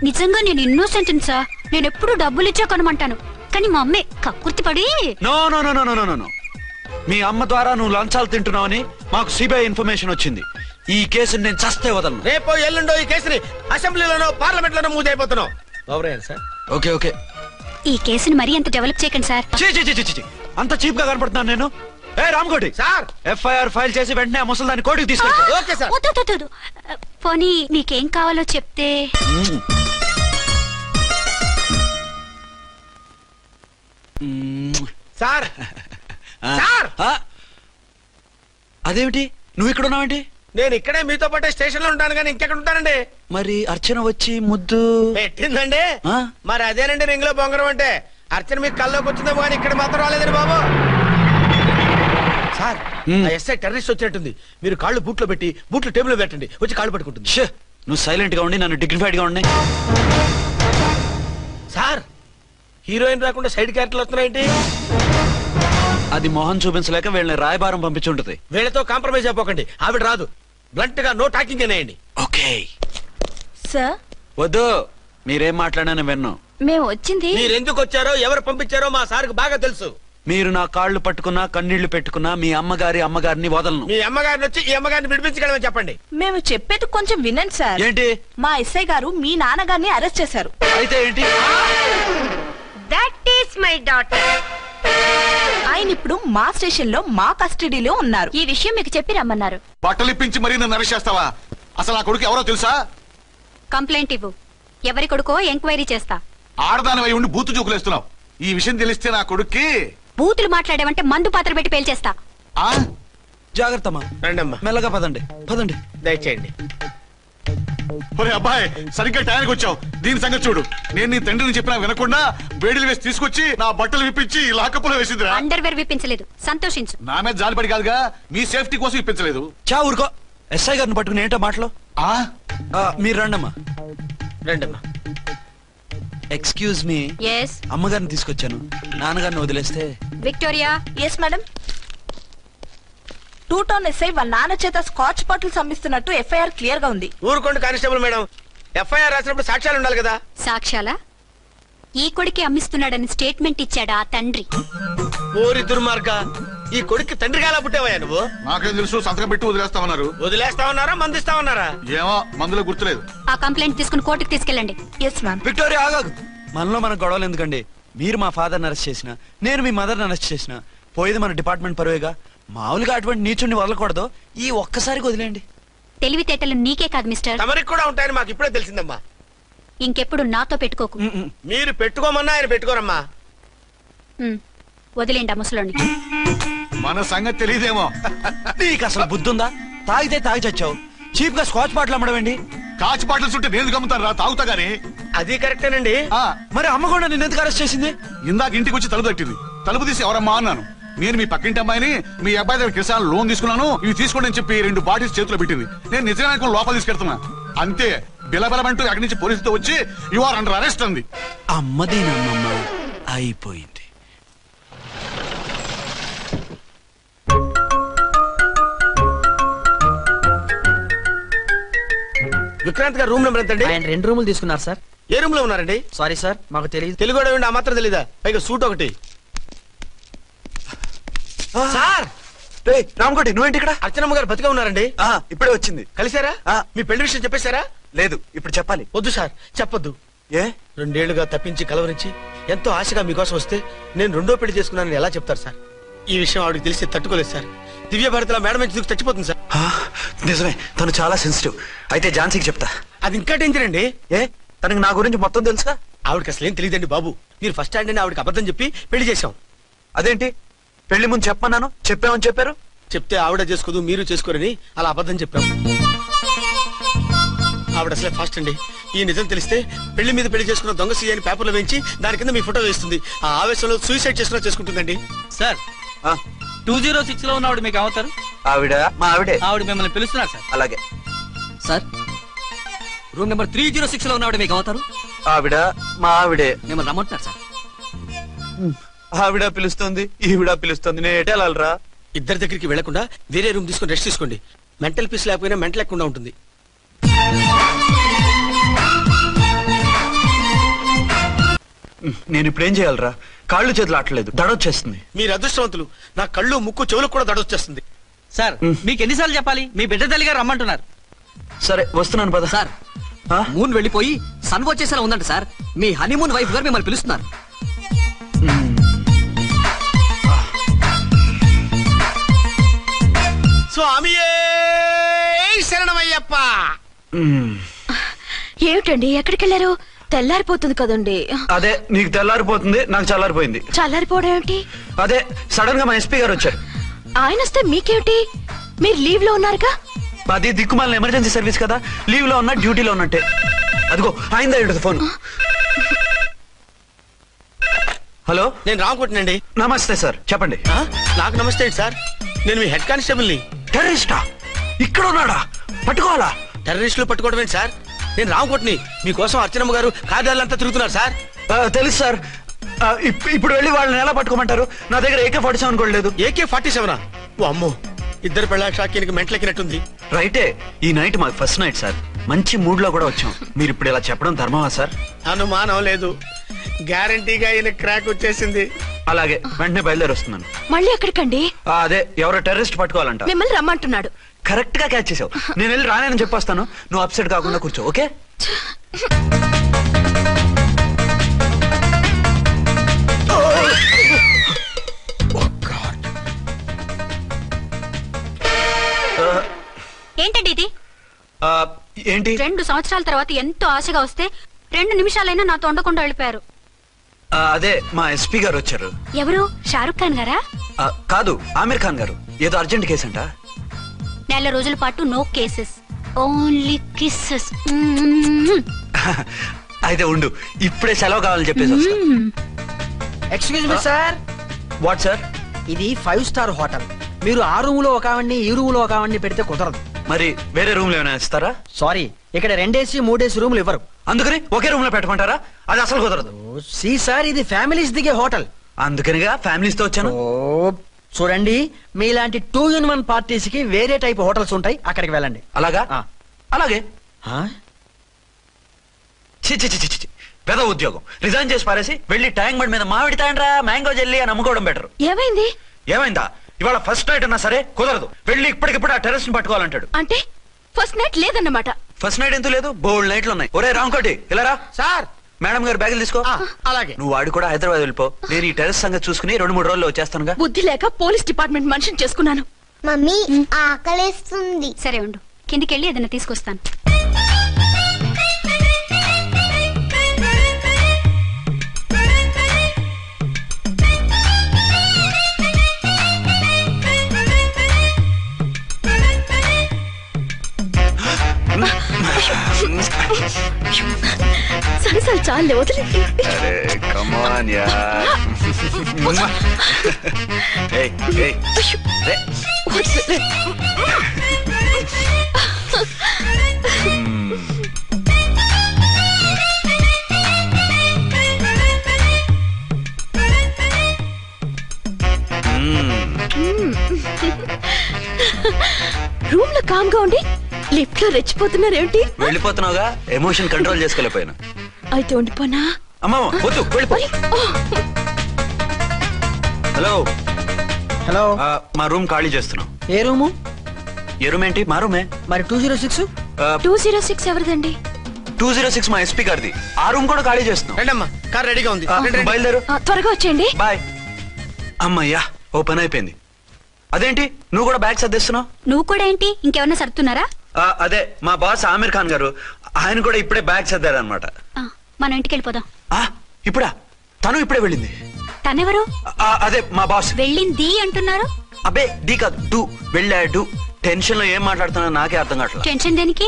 నిజంగా నేను ఇన్నోసెంట్ సార్. నేను ఎప్పుడు డబ్బులు ఇచ్చా కొనమంటాను, కానీ మా అమ్మే కక్కుర్తి పడి. No no no no no no, మీ అమ్మ ద్వారా నువ్వు లంచాలు తింటున్నావని మాకు సిబిఐ ఇన్ఫర్మేషన్ వచ్చింది. ఈ కేసుని నేను చస్తే వదలను. రేపో ఎల్లుండో ఈ కేసుని అసెంబ్లీలోనో పార్లమెంట్ లోనో మూవ్ అయిపోతున్నావు. సార్ ఓకే ఓకే, ఈ కేసుని మరీ అంత డెవలప్ చేయకండి సార్. అంత చీప్ గా కనపడుతున్నాను నేను? ఏ రామ్కోటి సార్, ఎఫ్ఐఆర్ ఫైల్ చేసి వెంటనే ఆ ముసలిదాన్ని కోర్టుకి తీసుకెళ్ళి. Okay sir. వద్దు, పోనీ మీకేం కావాలో చెప్తే. సార్ సార్, అదేమిటి నువ్వు ఇక్కడ ఉన్నావేంటి? నేను ఇక్కడే మీతో పాటే స్టేషన్ లో ఉంటాను, కానీ ఇంకెక్కడ ఉంటానండి? మరి అర్చన వచ్చి ముద్దు పెట్టిందండి. మరి అదేనండి రింగ్ లో బొంగరం అంటే. అర్చన మీకు కల్లోకి వచ్చిందేమో కానీ ఇక్కడ మాత్రం రాలేదండి బాబు. సార్, ఎస్ఐ టెర్రరిస్ట్ వచ్చినట్టుంది. మీరు కాళ్ళు బూట్లో పెట్టి బూట్లు టేబుల్ పెట్టండి, వచ్చి కాళ్ళు పట్టుకుంటుంది. నువ్వు సైలెంట్ గా ఉండి నన్ను డిగ్నిఫైడ్ గా ఉండి. సార్, హీరోయిన్ రాకుండా సైడ్ క్యారెక్టర్లు వస్తున్నాయేంటి? అది మొహం చూపించలేక వీళ్ళని రాయబారం పంపించుంటది. వీళ్ళతో కాంప్రమైజ్ అయిపోకండి, ఆవిడ రాదు. బ్లంట్ గా నో టాకింగ్ అనేయండి. Okay sir. వద్దు, మీరేం మాట్లాడానని విన్నాం. మేము వచ్చింది, మీరెందుకు వచ్చారో ఎవరు పంపించారో మా సార్కు బాగా తెలుసు. మీరు నా కాళ్ళు పట్టుకున్నా కన్నీళ్లు పెట్టుకున్నా మీ అమ్మగారిని వదలను. మీ అమ్మగారిని వచ్చి ఈ అమ్మగారిని విడిపించగలమని చెప్పండి. మేము చెప్పేది కొంచెం వినండి సార్. ఏంటి? మా ఎస్ఐ గారు మీ నాన్నగారిని అరెస్ట్ చేశారు. అయితే ఏంటి? That is my daughter. ఆయన ఇప్పుడు మా స్టేషన్ లో మా కస్టడీలో ఉన్నారు. ఈ విషయం మీకు చెప్పి రమ్మన్నారు. బట్టలిప్పించి మరీ నన్ను అరెస్ట్ చేస్తావా? అసలు నా కొడుకు ఎవరో తెలుసా? కంప్లైంట్ ఇవ్వు, ఎవరి కొడుకో ఎంక్వైరీ చేస్తా. ఆడదానివై ఉండి బూతు జోకులేస్తున్నావు. ఈ విషయం తెలిస్తే నా కొడుక్కి. బూతులు మాట్లాడేవంటే మందు పాత్ర పెట్టి పేల్చేస్తా. జాగ్రత్తమ్మా, రండమ్మా, మెల్లగా పదండి పదండి. దయచేయండి. ఒరే అబ్బాయి, సరిగ్గా టయానికి వచ్చావు. దీని సంగతి చూడు. నేను నీ తండ్రిని చెప్పినా వినకుండా వేడిలు వేసి తీసుకొచ్చి నా బట్టలు విప్పించి లాకప్పులో వేసిందిరా. అండర్వేర్ విప్పించలేదు, సంతోషించు. నా మీద జాలిపడి కాదుగా, మీ సేఫ్టీ కోసం ఇప్పించలేదు. చా ఊరుకో. ఎస్ఐ గారిని పట్టుకుని ఏంటో మాటలు. మీరు రండమ్మా. రండమ్మా. Excuse me. ఎస్. అమ్మగారిని తీసుకొచ్చాను, నాన్నగారిని వదిలేస్తే. Victoria. Yes madam. 2 town SI వాళ్ళ నాన్న చేత స్కాచ్ బాటిల్స్ అమ్మిస్తున్నట్టు ఎఫ్ఐఆర్ క్లియర్ గా ఉంది. ఊరుకోండి కానిస్టేబుల్ మేడం, ఎఫ్ఐఆర్ రాసినప్పుడు సాక్ష్యాలు ఉండాలి కదా. సాక్ష్యాలా? ఈ కొడుకే అమ్మిస్తున్నాడని స్టేట్మెంట్ ఇచ్చాడా ఆ తండ్రి? ఓరి దుర్మార్గ, ఈ కొడుక్కి తండ్రిగా ఎలా పుట్టావయ్యా నువ్వు? నాకేం తెలుసు, సంతకం పెట్టి వదిలేస్తామన్నారు. వదిలేస్తామన్నారా మందిస్తామన్నారా? ఏమో, మందులో గుర్తులేదు. ఆ కంప్లైంట్ తీసుకుని కోర్టుకు తీసుకెళ్ళండి. Yes ma'am. విక్టోరియా ఆగాగు. మనలో మన గొడవలు ఎందుకండి? మీరు మా ఫాదర్ని అరెస్ట్ చేసిన, నేను మీ మదర్ని అరెస్ట్ చేసిన, పోయేది మన డిపార్ట్మెంట్ పరువేగా. మామూలుగా అటువంటి నీచుని వదలకూడదు, ఈ ఒక్కసారికి వదిలేండి. తెలివితేటలు నీకే కాదు మిస్టర్, తమరికి కూడా ఉంటాయని మాకు ఇప్పుడే తెలిసిందమ్మా. ఇంకెప్పుడు నాతో పెట్టుకోకు. మీరు పెట్టుకోమన్నా ఆయన పెట్టుకోరమ్మా. వదిలేండి ఆ ముసలోని. మన సంగతి తెలియదేమో. నీకు అసలు బుద్ధుందా? తాగితే తాగి చచ్చావు, చీప్ గా స్కాచ్ బాటిల్ అమ్మడం ఏంటి? కాచి బాటిల్స్ ఉంటే నేను గమ్ముతాను రా, తాగుతా గానీ. అది కరెక్టేనండి. మరి అమ్మ కూడా నిన్ను ఎందుకు అరెస్ట్ చేసింది? ఇందాక ఇంటికి వచ్చి తలుపు తట్టింది. తలుపు తీసి ఎవరమ్మా అన్నాను. నేను మీ పక్కింటి అమ్మాయిని, మీ అబ్బాయి దగ్గర కిసాన్ లోన్ తీసుకున్నాను, ఇవి తీసుకోండి అని చెప్పి 2 బాటిల్స్ చేతిలో పెట్టింది. నేను నిజంగా లోపల తీసుకెళ్తున్నా. అంతే, బిలబలమంటూ అక్కడి నుంచి పోలీసుతో వచ్చి యు ఆర్ అండర్ అరెస్ట్ అంది. అమ్మదేనమ్మమ్మ అయిపోయింది. విక్రాంత్ గారు రూమ్ నెంబర్ ఎంతండి? ఆయన 2 రూములు తీసుకున్నారు సార్. ఏ రూమ్ లో ఉన్నారండి? సారీ సార్, మాకు తెలియదు. తెలుగు ఆ మాత్రం తెలీదా? పైగా సూట్ ఒకటి. సార్ రామకోటి నువ్వేంటి ఇక్కడ? అర్చనమ్మ గారు బతిగా ఉన్నారండి. ఇప్పుడే వచ్చింది. కలిసారా? మీ పెళ్లి విషయం చెప్పేశారా? లేదు, ఇప్పుడు చెప్పాలి. వద్దు సార్, చెప్పొద్దు. ఏ 2 ఏళ్లుగా తప్పించి కలవరించి ఎంతో ఆశగా మీకోసం వస్తే నేను 2వ పెళ్లి చేసుకున్నానని ఎలా చెప్తారు సార్? ఈ విషయం ఆవిడకి తెలిసి తట్టుకోలేదు సార్. దివ్య భారతిలో మేడం నుంచి దూకి చచ్చిపోతుంది సార్. నిజమే, తను చాలా సెన్సిటివ్. అయితే ఝాన్సీకి చెప్తా. అది ఇంకా డేంజర్ అండి. ఏ తనకి నా గురించి మొత్తం తెలుసా? ఆవిడకి అసలు ఏం తెలియదండి బాబు. మీరు ఫస్ట్ హ్యాండ్ అని ఆవిడకి అబద్ధం చెప్పి పెళ్లి చేశాం. అదేంటి, పెళ్లి ముందు చెప్పమన్నాను, చెప్పామని చెప్పారు. చెప్తే ఆవిడ చేసుకోదు, మీరు చేసుకోరని అలా అబద్ధం చెప్పాం. ఆవిడ అసలే ఫాస్ట్ అండి. ఈ నిజం తెలిస్తే పెళ్లి మీద పెళ్లి చేసుకున్న దొంగ సీ అని పేపర్లో వేయించి దాని కింద మీ ఫోటో వేస్తుంది. ఆ ఆవేశంలో సూసైడ్ చేసుకుంటుందండి. సార్ 206 లో ఉన్నవాడు మీకు అవుతారు? ఆవిడ మా ఆవిడే. ఆవిడ మిమ్మల్ని పిలుస్తున్నారు సార్. అలాగే సార్, రూమ్ నెంబర్ 306 లో ఉన్నవాడు మీకు అవుతారు? ఆవిడ మా ఆవిడే. మిమ్మల్ని రమ్మంటున్నారు సార్. ఆవిడ పిలుస్తుంది, ఈవిడ పిలుస్తుంది, నేను ఎటెళ్ళాలరా? ఇద్దరి దగ్గరికి వెళ్లకుండా వేరే రూమ్ తీసుకొని రెస్ట్ తీసుకోండి. మెంటల్ పీస్ లేకపోయినా మెంటల్ లేకుండా ఉంటుంది. నేను ఇప్పుడు ఏం చేయాలరా? కాళ్ళు చేతులు ఆటలేదు, దడొచ్చేస్తుంది. మీరు అదృష్టవంతులు. నా కళ్ళు ముక్కు చెవులకు కూడా దడొచ్చేస్తుంది. సార్, మీకు ఎన్నిసార్లు చెప్పాలి? మీ బిడ్డ తల్లి గారు రమ్మంటున్నారు. సరే వస్తున్నాను పద. సార్, మూన్ వెళ్ళిపోయి సన్ వచ్చేసేలా ఉందంట సార్. మీ హనీమూన్ వైఫ్ గారు మిమ్మల్ని పిలుస్తున్నారు. స్వామియే శరణమయ్యప్ప. ఏమిటండి, ఎక్కడికి వెళ్ళారు? తెల్లారిపోతుంది కదండి. అదే, నీకు తెల్లారిపోతుంది, నాకు చల్లారిపోయింది. చల్లారిపోవడం ఏమిటి? అదే సడన్ గా మా ఎస్పీ గారు వచ్చారు. ఆయన వస్తే మీకేమిటి? మీరు లీవ్ లో ఉన్నారుగా. అది దిక్కుమాలిన ఎమర్జెన్సీ సర్వీస్ కదా, లీవ్ లో ఉన్నా డ్యూటీలో ఉన్నట్టే. అదిగో అయిందా ఏంటది ఫోన్. హలో, నేను రామకోటినండి. నమస్తే సార్, చెప్పండి. నాకు నమస్తే సార్, నేను మీ హెడ్ కానిస్టేబుల్ ని. టెర్రరిస్టా? ఇక్కడ ఉన్నాడా? పట్టుకోవాలా? టెర్రరిస్టులు పట్టుకోవడం ఏంటి సార్? నేను రామకోటిని. మీకోసం అర్చనమ్మ గారు కార్యాలంతా తిరుగుతున్నారు సార్. తెలుసు సార్. ఇప్పుడు వెళ్ళి వాళ్ళని ఎలా పట్టుకోమంటారు? నా దగ్గర AK-47 కూడా లేదు. AK-47? ఓ అమ్మో, ఇద్దరు పెళ్ళ షాకీనికి మెంటలెక్కినట్టుంది. రైటే, ఈ నైట్ మాకు ఫస్ట్ నైట్ సార్. మంచి మూడ్ లో కూడా వచ్చాం. మీరు ఇప్పుడు ఇలా చెప్పడం ధర్మమా సార్? అనుమానం లేదు, గ్యారంటీగా ఈయన క్రాక్ వచ్చేసింది. అలాగే, వెంటనే బయలుదేరి వస్తున్నాను. మళ్ళీ ఎక్కడికండి? అదే, ఎవరో టెర్రరిస్ట్ పట్టుకోవాలంట. మిమ్మల్ని రమ్మంటున్నాడు. కరెక్ట్ గా క్యాచ్ చేసావు. నేను వెళ్ళి రానని చెప్పొస్తాను, నువ్వు అప్సెట్ కాకుండా కూర్చో, ఓకే? ఏంటండి ఇది? ఏంటి? 2 సంవత్సరాల తర్వాత ఎంతో ఆశగా వస్తే 2 నిమిషాలైనా నాతో ఉండకుండా వెళ్ళిపోయారు. అదే, మా ఎస్పీ గారు వచ్చారు. ఎవరు? షారుఖ్ ఖాన్ గారా? కాదు, ఆమీర్ ఖాన్ గారు. ఏదో అర్జెంట్ కేసు అంట. 4 రోజుల పాటు నో కేసెస్, ఓన్లీ కిస్సెస్. అయితే ఉండు, ఇప్పుడే సెలవు కావాలని చెప్పేసి వస్తా. Excuse me sir. What sir? ఇది 5 స్టార్ హోటల్. మీరు ఆ రూమ్ లో ఒక ఆవిడ్ని, ఈ రూమ్ లో ఒక ఆవిడ్ని పెడితే కుదరదు. మరి వేరే రూమ్ లో ఏమైనా ఇస్తారా? సారీ, ఇక్కడ 2 AC 3 AC రూములు ఇవ్వరు. అందుకని ఒకే రూమ్ లో పెట్టమంటారా? అది అసలు కుదరదు. సి సార్, ఇది ఫ్యామిలీస్ దిగే హోటల్. అందుకనిగా ఫ్యామిలీస్ తో వచ్చాను. చూడండి, మీలాంటి 2-in-1 పార్టీస్ కి వేరే టైప్ హోటల్స్ ఉంటాయి, అక్కడికి వెళ్ళండి. అలాగా? అలాగే. పెద్ద ఉద్యోగం రిజైన్ చేసి పారేసి వెళ్ళి ట్యాంక్ బండ్ మీద మామిడి తాండ్రా మ్యాంగో జెల్లీ అని అమ్ముకోవడం బెటర్. ఏమైంది? ఏమైందా? ఇవాళ ఫస్ట్ నైట్ అన్నా సరే కుదరదు. వెళ్ళి ఇప్పటికిప్పుడు ఆ టెర్రస్ ని పట్టుకోవాలంటాడు. అంటే ఫస్ట్ నైట్ లేదన్నమాట. ఫస్ట్ నైట్ ఎందుకు లేదు? బోల్డ్ నైట్లు ఉన్నాయి. ఒరే రాంకోటి, ఇలా రా. సార్, మేడం గారు బ్యాగులు తీసుకో. అలాగే. నువ్వు వాడు కూడా హైదరాబాద్ వెళ్ళిపో. నేను ఈ టెర్రస్ సంగతి చూసుకుని 2-3 రోజుల్లో వచ్చేస్తానుగా. బుద్ధి లేక పోలీస్ డిపార్ట్మెంట్ మనిషిని చేసుకున్నాను. మమ్మీ ఆకలేస్తుంది. సరే ఉండు, కిందికెళ్ళి ఏదైనా తీసుకొస్తాను. సరే చాలే వదిలేండి. అరే కమాన్ యార్. ఏయ్ ఏయ్ రే. వదిలే. రూమ్ లో కామ్ గా ఉండి లిఫ్ట్ లో రెచ్చిపోతున్నారేంటి? వెళ్ళిపోతున్నావుగా, ఎమోషన్ కంట్రోల్ చేసుకోలేకపోయాను. అయితే ఉండిపోనా? అమ్మా వద్దు, వెళ్ళిపో. హలో హలో, మా రూమ్ ఖాళీ చేస్తున్నాం. ఏ రూము? ఏ రూమ్ ఏంటి? మా రూమే. మరి 206? 206 ఎవరిదండి? 206 మా ఎస్పీ గారిది. ఆ రూమ్ కూడా ఖాళీ చేస్తున్నాం. రండమ్మా, కార్ రెడీగా ఉంది. బయలుదేరు. త్వరగా వచ్చేయండి. బాయ్. అమ్మయ్యా, ఓ పని అయిపోయింది. అదేంటి నువ్వు కూడా బ్యాగ్ సర్దేస్తున్నావు? నువ్వు కూడా ఏంటి, ఇంకెవరన్నా సర్దుతున్నారా? అదే మా బాస్ ఆమీర్ ఖాన్ గారు, ఆయన కూడా ఇప్పుడే బ్యాగ్ సర్దారనమాట. మనం ఇంటికి వెళ్ళిపోదాం. ఇప్పుడా? తను ఇప్పుడే వెళ్ళింది. తనెవరు? అదే మా బాస్. వెళ్ళింది అంటున్నారు. అబ్బే డి కాదు, డు. వెళ్ళాడు. టెన్షన్ లో ఏం మాట్లాడుతున్నా నాకే అర్థం కావట్లేదు. టెన్షన్ దేనికి?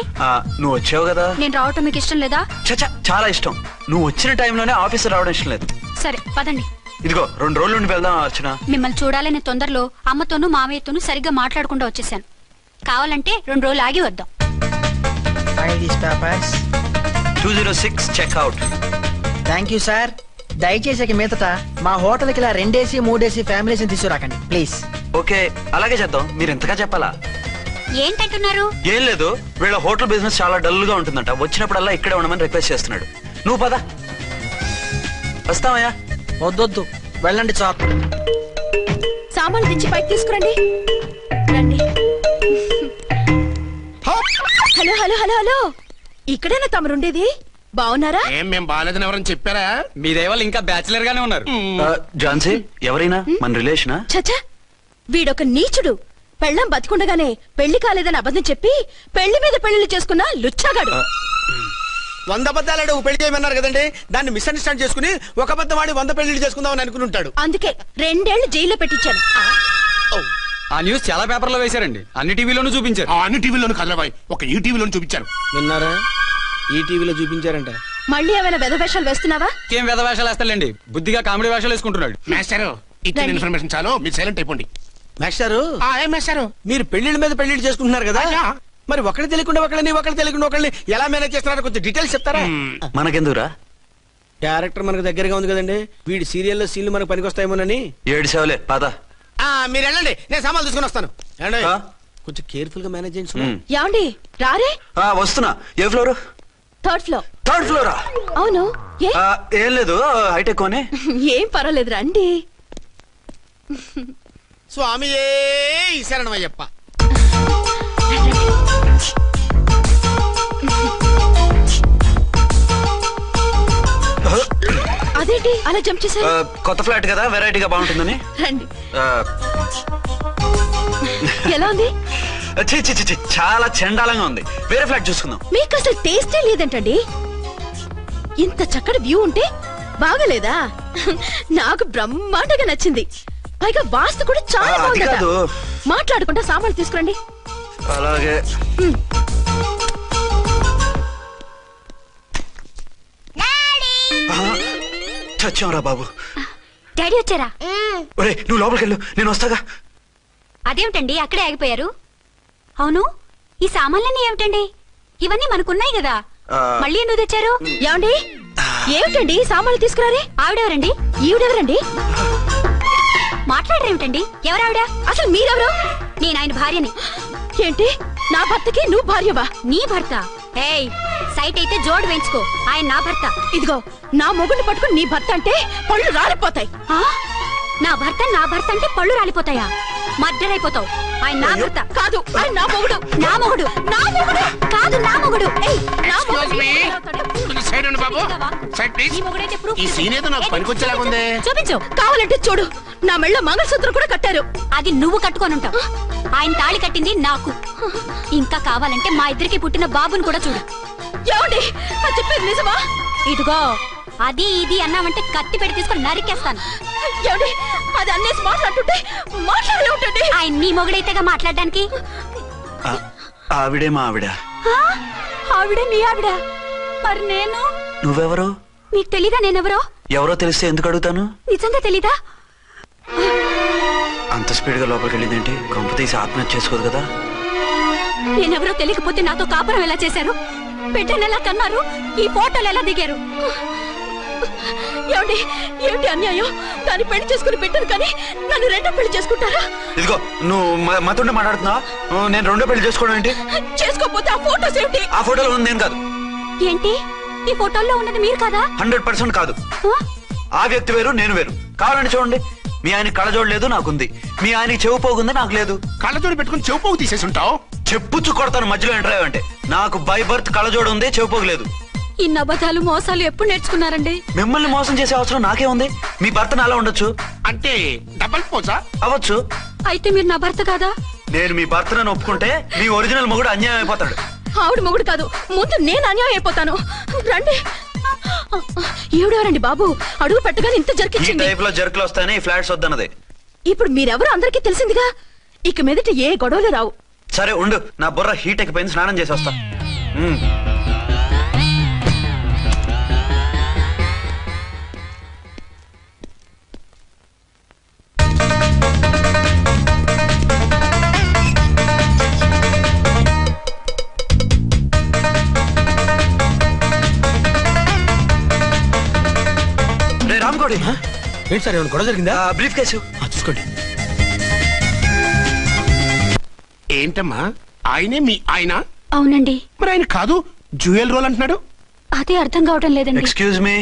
నువ్వు వచ్చావు కదా. నేను రావటం మీకు ఇష్టం లేదా? చచ్చా, చాలా ఇష్టం. నువ్వు వచ్చిన టైంలోనే ఆఫీసర్ రావడం ఇష్టం లేదు. సరే పదండి. ఇదిగో 2 రోజుల నుండి వెళ్దాం అర్చన. మిమ్మల్ని చూడాలనే తొందరలో అమ్మతోనూ మామయ్యతోనూ సరిగ్గా మాట్లాడకుండా వచ్చేసాను. కావాలంటే 2 రోజులు ఆగి వద్దాం. 206 చెక్అవుట్. Thank you sir. దయచేసి మీదట మా హోటల్కి ఇలా 2 AC 3 AC ఫ్యామిలీస్ తీసుకురాకండి ప్లీజ్. ఓకే, అలాగే చేద్దాం. మీరు ఎంతగా చెప్పాలా? ఏంటంటున్నారు? ఏం లేదు, వీళ్ళ హోటల్ బిజినెస్ చాలా డల్ గా ఉంటుందంట. వచ్చినప్పుడల్లా ఇక్కడే ఉండమని రిక్వెస్ట్ చేస్తున్నాడు. నువ్వు పద. వస్తావయ్యా? వద్దొద్దు, వెళ్ళండి చాలు. సామాన్లు తెచ్చి బయట తీసుకురండి. రండి. హలో హలో హలో హలో, ఇక్కడేనా తమరుండేది? బాగున్నారా? ఏం మేము బాగాలేదని ఎవరని చెప్పారా? మీ దేవాళ్ళు ఇంకా బ్యాచిలర్ గానే ఉన్నారు. ఝాన్సీ ఎవరైనా మన రిలేషనా? చచ్చా, వీడొక నీచుడు. పెళ్ళం బతికుండగానే పెళ్లి కాలేదని అబద్ధం చెప్పి పెళ్లి మీద పెళ్లిళ్ళు చేసుకున్న లుచ్చాగాడు. 100 అబద్ధాలు పెళ్లి చేయమన్నారు కదండి, దాన్ని మిస్అండర్స్టాండ్ చేసుకుని ఒక అబద్ధం వాడి 100 పెళ్లిళ్ళు చేసుకుందామని అనుకుని ఉంటాడు. అందుకే 2 ఏళ్లు జైల్లో పెట్టించాను. ఆ న్యూస్ చాలా పేపర్లో వేశారండి, అన్ని టీవీలోనూ చూపించారు. అన్ని టీవీలోను కదలబాయ్, ఒక ఈ టీవీలోను చూపించారు. విన్నారా? ఈ టీవీలో చూపించారంట. మళ్ళీ ఏమైనా వెధవేషాలు వేస్తున్నావా? ఏం వెధ వేషాలు వేస్తాడండి, బుద్ధిగా కామెడీ వేషాలు వేసుకుంటున్నాడు. మాస్టారు ఇచ్చిన ఇన్ఫర్మేషన్ చాలు, మీరు సైలెంట్ అయిపోండి. మాస్టారు, ఏం మాస్టారు? మీరు పెళ్లిళ్ళ మీద పెళ్లిళ్ళు చేసుకుంటున్నారు కదా, మరి ఒకటి తెలియకుండా ఒకళ్ళని ఎలా మేనేజ్ చేస్తున్నారో కొంచెం డీటెయిల్స్ చెప్తారా? మనకెందుకురా? క్యారెక్టర్ మనకు దగ్గరగా ఉంది కదండి, వీడి సీరియల్లో సీన్లు మనకు పనికొస్తాయేమోనని. 7 సేవలే పద. మీరు వెళ్ళండి, నేను సామాన్లు తీసుకుని వస్తాను. కొంచెం కేర్ఫుల్ గా మేనేజ్ చేయండి. ఏమండి రారే? వస్తున్నా. ఏ ఫ్లోర్? 3rd floor. 3rd ఫ్లోరా? అవును. ఏం లేదు, హైటెక్ కోనే. ఏం పర్వాలేదు రండి. స్వామి శరణమయ్యప్ప. అదేంటి అలా జంప్ చేశారు? కొత్త ఫ్లాట్ కదా, వెరైటీగా బాగుంటుందని. రండి. ఎలా ఉంది? చాలా చండాలంగా ఉంది. వేరే ఫ్లాట్ చూసుకుందాం. మీకు అసలు టేస్టే లేదంటండి. ఇంత చక్కటి వ్యూ ఉంటే బాగలేదా? నాకు బ్రహ్మాండంగా నచ్చింది. పైగా వాస్తు కూడా చాలా బాగుంది. మాట్లాడుకుంటా సామాన్లు తీసుకురండి. అలాగే. చచ్చాంరా బాబు. డాడీ వచ్చారా? ఒరే నువ్వు లోపలికి వెళ్ళు, నేను వస్తాగా. అదేమిటండి అక్కడే ఆగిపోయారు? అవును, ఈ సామాన్లన్నీ ఏమిటండి? ఇవన్నీ మనకున్నాయి కదా, మళ్ళీ ఎందుకు తెచ్చారు? ఏమండి ఏమిటండి సామాన్లు తీసుకురారే? ఆవిడెవరండి? ఈవిడెవరండి? మాట్లాడరేమిటండి? ఎవరావిడ? అసలు మీరెవరు? నేను ఆయన భార్యని. ఏంటి నా భర్తకి నువ్వు భార్యవా? నీ భర్త? ఏయ్, సైట్ అయితే జోడు వేయించుకో, ఆయన నా భర్త. ఇదిగో నా మొగుడిని పట్టుకుని నీ భర్త అంటే పళ్ళు రాలిపోతాయి. నా భర్త అంటే పళ్ళు రాలిపోతాయా? మర్డర్ అయిపోతావు. ఆయన నా భర్త కాదు, ఆయన నా మొగుడు. నా మొగుడు కాదు, నా మొగుడు. చూపించు. కావాలంటే చూడు, నా మెళ్ళ మంగళసూత్రం కూడా కట్టారు. అది నువ్వు కట్టుకొని ఉంటావు. ఆయన తాళి కట్టింది నాకు. ఇంకా కావాలంటే మా ఇద్దరికి పుట్టిన బాబుని కూడా చూడు. ఏమండి చెప్పేది నిజమా? ఇదిగో అది ఇది అన్నామంటే కత్తి పెట్టి తీసుకొని నరికేస్తాను. ఏమండి అది అన్నేసి మాట్లాడుతుంటే మాట్లాడే ఉంటుంది. ఆయన నీ మొగుడైతేగా మాట్లాడడానికి. ఆవిడే మా ఆవిడ. ఆవిడ మీ ఆవిడ? మరి నేను? నువ్వెవరు? మీకు తెలీదా నేనెవరో? ఎవరో తెలిస్తే ఎందుకు అడుగుతాను? నిజంగా తెలీదా? అంత స్పీడ్ గా లోపలికి వెళ్ళిందేంటి? కొంప తీసి ఆత్మహత్య చేసుకోదు కదా? నేనెవరో తెలియకపోతే నాతో కాపురం ఎలా చేశారు? బిడ్డను ఎలా కన్నారు? ఈ ఫోటోలు ఎలా దిగారు? ఏమండి ఏమిటి అన్యాయం? దాన్ని పెళ్లి చేసుకుని పెట్టారు కానీ నన్ను రెండో పెళ్లి చేసుకుంటారా? ఇదిగో నువ్వు మాతోనే మాట్లాడుతున్నా. నేను రెండో పెళ్లి చేసుకోవడం ఏంటి? చేసుకోకపోతే ఆ ఫోటోస్ ఏమిటి? ఆ ఫోటోలో ఉంది నేను కాదు. ఏంటి ఈ ఫోటోల్లో ఉన్నది మీరు కదా? 100% కాదు. ఆ వ్యక్తి వేరు, నేను వేరు. కావాలని చూడండి. మీ ఆయన కళ్ళజోడు లేదు, నాకుంది. మీ ఆయనకి చెవు పోగుంది, నాకు లేదు. కళ్ళజోడు పెట్టుకుని చెవు పోగు తీసేసి ఉంటావు. చెప్పుచ్చు కొడతాను మధ్యలో ఎంటర్ అంటే. నాకు బై బర్త్ కళ్ళజోడు ఉంది, చెవు పోగు లేదు. ఇన్ని అబద్ధాలు మోసాలు ఎప్పుడు నేర్చుకున్నారండి? మిమ్మల్ని మోసం చేసే అవసరం నాకే ఉంది. మీ భర్తను అలా ఉండొచ్చు. అంటే డబల్ పోజా అవ్వచ్చు. అయితే మీరు నా భర్త కాదా? నేను మీ భర్తను ఒప్పుకుంటే మీ ఒరిజినల్ మొగుడు అన్యాయం అయిపోతాడు. ఆవిడ మొగుడు కాదు, ముందు నేను అన్యాయం అయిపోతాను. రండి. ఈవిడెవరండి బాబు? అడుగు పెట్టగానే ఇంత ఈ జరికించింది. టైప్ లో జర్కులు వస్తాయని ఈ ఫ్లాట్స్ వద్దన్నది. ఇప్పుడు మీరెవరు అందరికీ తెలిసిందిగా. ఇక మీదట ఏ గొడవలు రావు. సరే ఉండు, నా బుర్ర హీట్ ఎక్కిపోయింది, స్నానం చేసి వస్తా. రామ్కోడి ఏంటి సార్ ఏమైనా గొడవ జరిగిందా? బ్రీఫ్ కేసు చూసుకోండి. ఏంటమ్మా ఆయనే మీ ఆయన? అవునండి. మరి ఆయన కాదు జ్యువెల్ రోల్ అంటున్నాడు. అదే అర్థం కావటం లేదండి. Excuse me.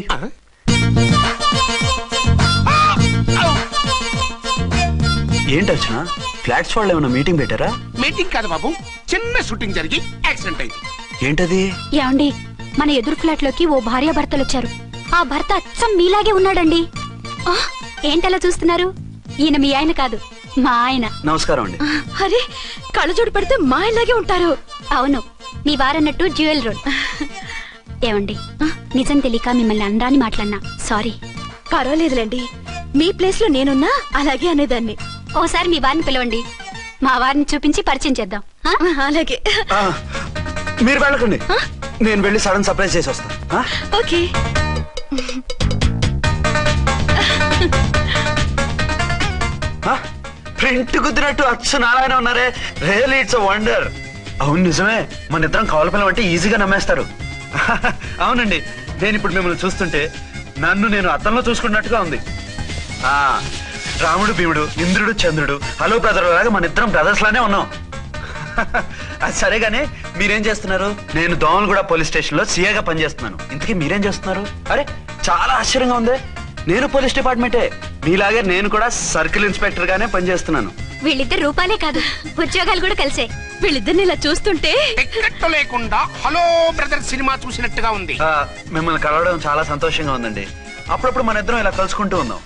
ఏంటి వచ్చిన ఫ్లాట్స్ వాళ్ళు ఏమైనా మీటింగ్ పెట్టారా? మీటింగ్ కాదు బాబు, చిన్న షూటింగ్ జరిగి యాక్సిడెంట్ అయింది. ఏంటది? ఏమండి మన ఎదురు ఫ్లాట్ లోకి ఓ భార్య భర్తలు వచ్చారు. ఆ భర్త అచ్చం మీలాగే ఉన్నాడండి. ఏంటలా చూస్తున్నారు? ఈయన మీ ఆయన కాదు, మా ఆయన. నమస్కారం అండి. అరే కళ్ళజోడు పెడితే మా ఆయనలాగే ఉంటారు. అవును, మీ వారన్నట్టు జ్యువెల్ రోడ్. ఏమండి నిజం తెలియక మిమ్మల్ని అందాన్ని మాట్లాడినా సారీ. పర్వాలేదులేండి, మీ ప్లేస్ లో నేనున్నా అలాగే అనేదాన్ని. ఓసారి మీ వారిని పిలవండి, మా వారిని చూపించి పరిచయం చేద్దాం. అలాగే. మీరు వెళ్ళకండి, నేను వెళ్ళి సడన్ సర్ప్రైజ్ చేసి వస్తా. ఓకే. ప్రింట్ కుదిరినట్టు అచ్చు నారాయణ ఉన్నారే. Really it's a wonder. అవును నిజమే, మన ఇద్దరం కవల పిల్లం అంటే ఈజీగా నమ్మేస్తారు. అవునండి, నేను ఇప్పుడు మిమ్మల్ని చూస్తుంటే నన్ను నేను అద్దంలో చూసుకున్నట్టుగా ఉంది. రాముడు భీముడు, ఇంద్రుడు చంద్రుడు, హలో బ్రదర్ లాగా మన ఇద్దరం బ్రదర్స్ లానే ఉన్నాం. అది సరేగానే మీరేం చేస్తున్నారు? నేను దోమలగూడ పోలీస్ స్టేషన్ లో సీఏగా పనిచేస్తున్నాను. ఇంతకీ మీరేం చేస్తున్నారు? అరే చాలా ఆశ్చర్యంగా ఉంది. నేను పోలీస్ డిపార్ట్మెంటే, మీలాగే నేను కూడా సర్కిల్ ఇన్స్పెక్టర్ గానే పనిచేస్తున్నాను. వీళ్ళిద్దరు రూపాలే కాదు, ఉద్యోగాలు కూడా కలిసే. వీళ్ళిద్దరిని ఇలా చూస్తుంటే టికెట్ లేకుండా హలో బ్రదర్ సినిమా చూసినట్టుగా ఉంది. మిమ్మల్ని కలవడం చాలా సంతోషంగా ఉందండి. అప్పుడప్పుడు మన ఇద్దరం ఇలా కలుసుకుంటూ ఉందాం.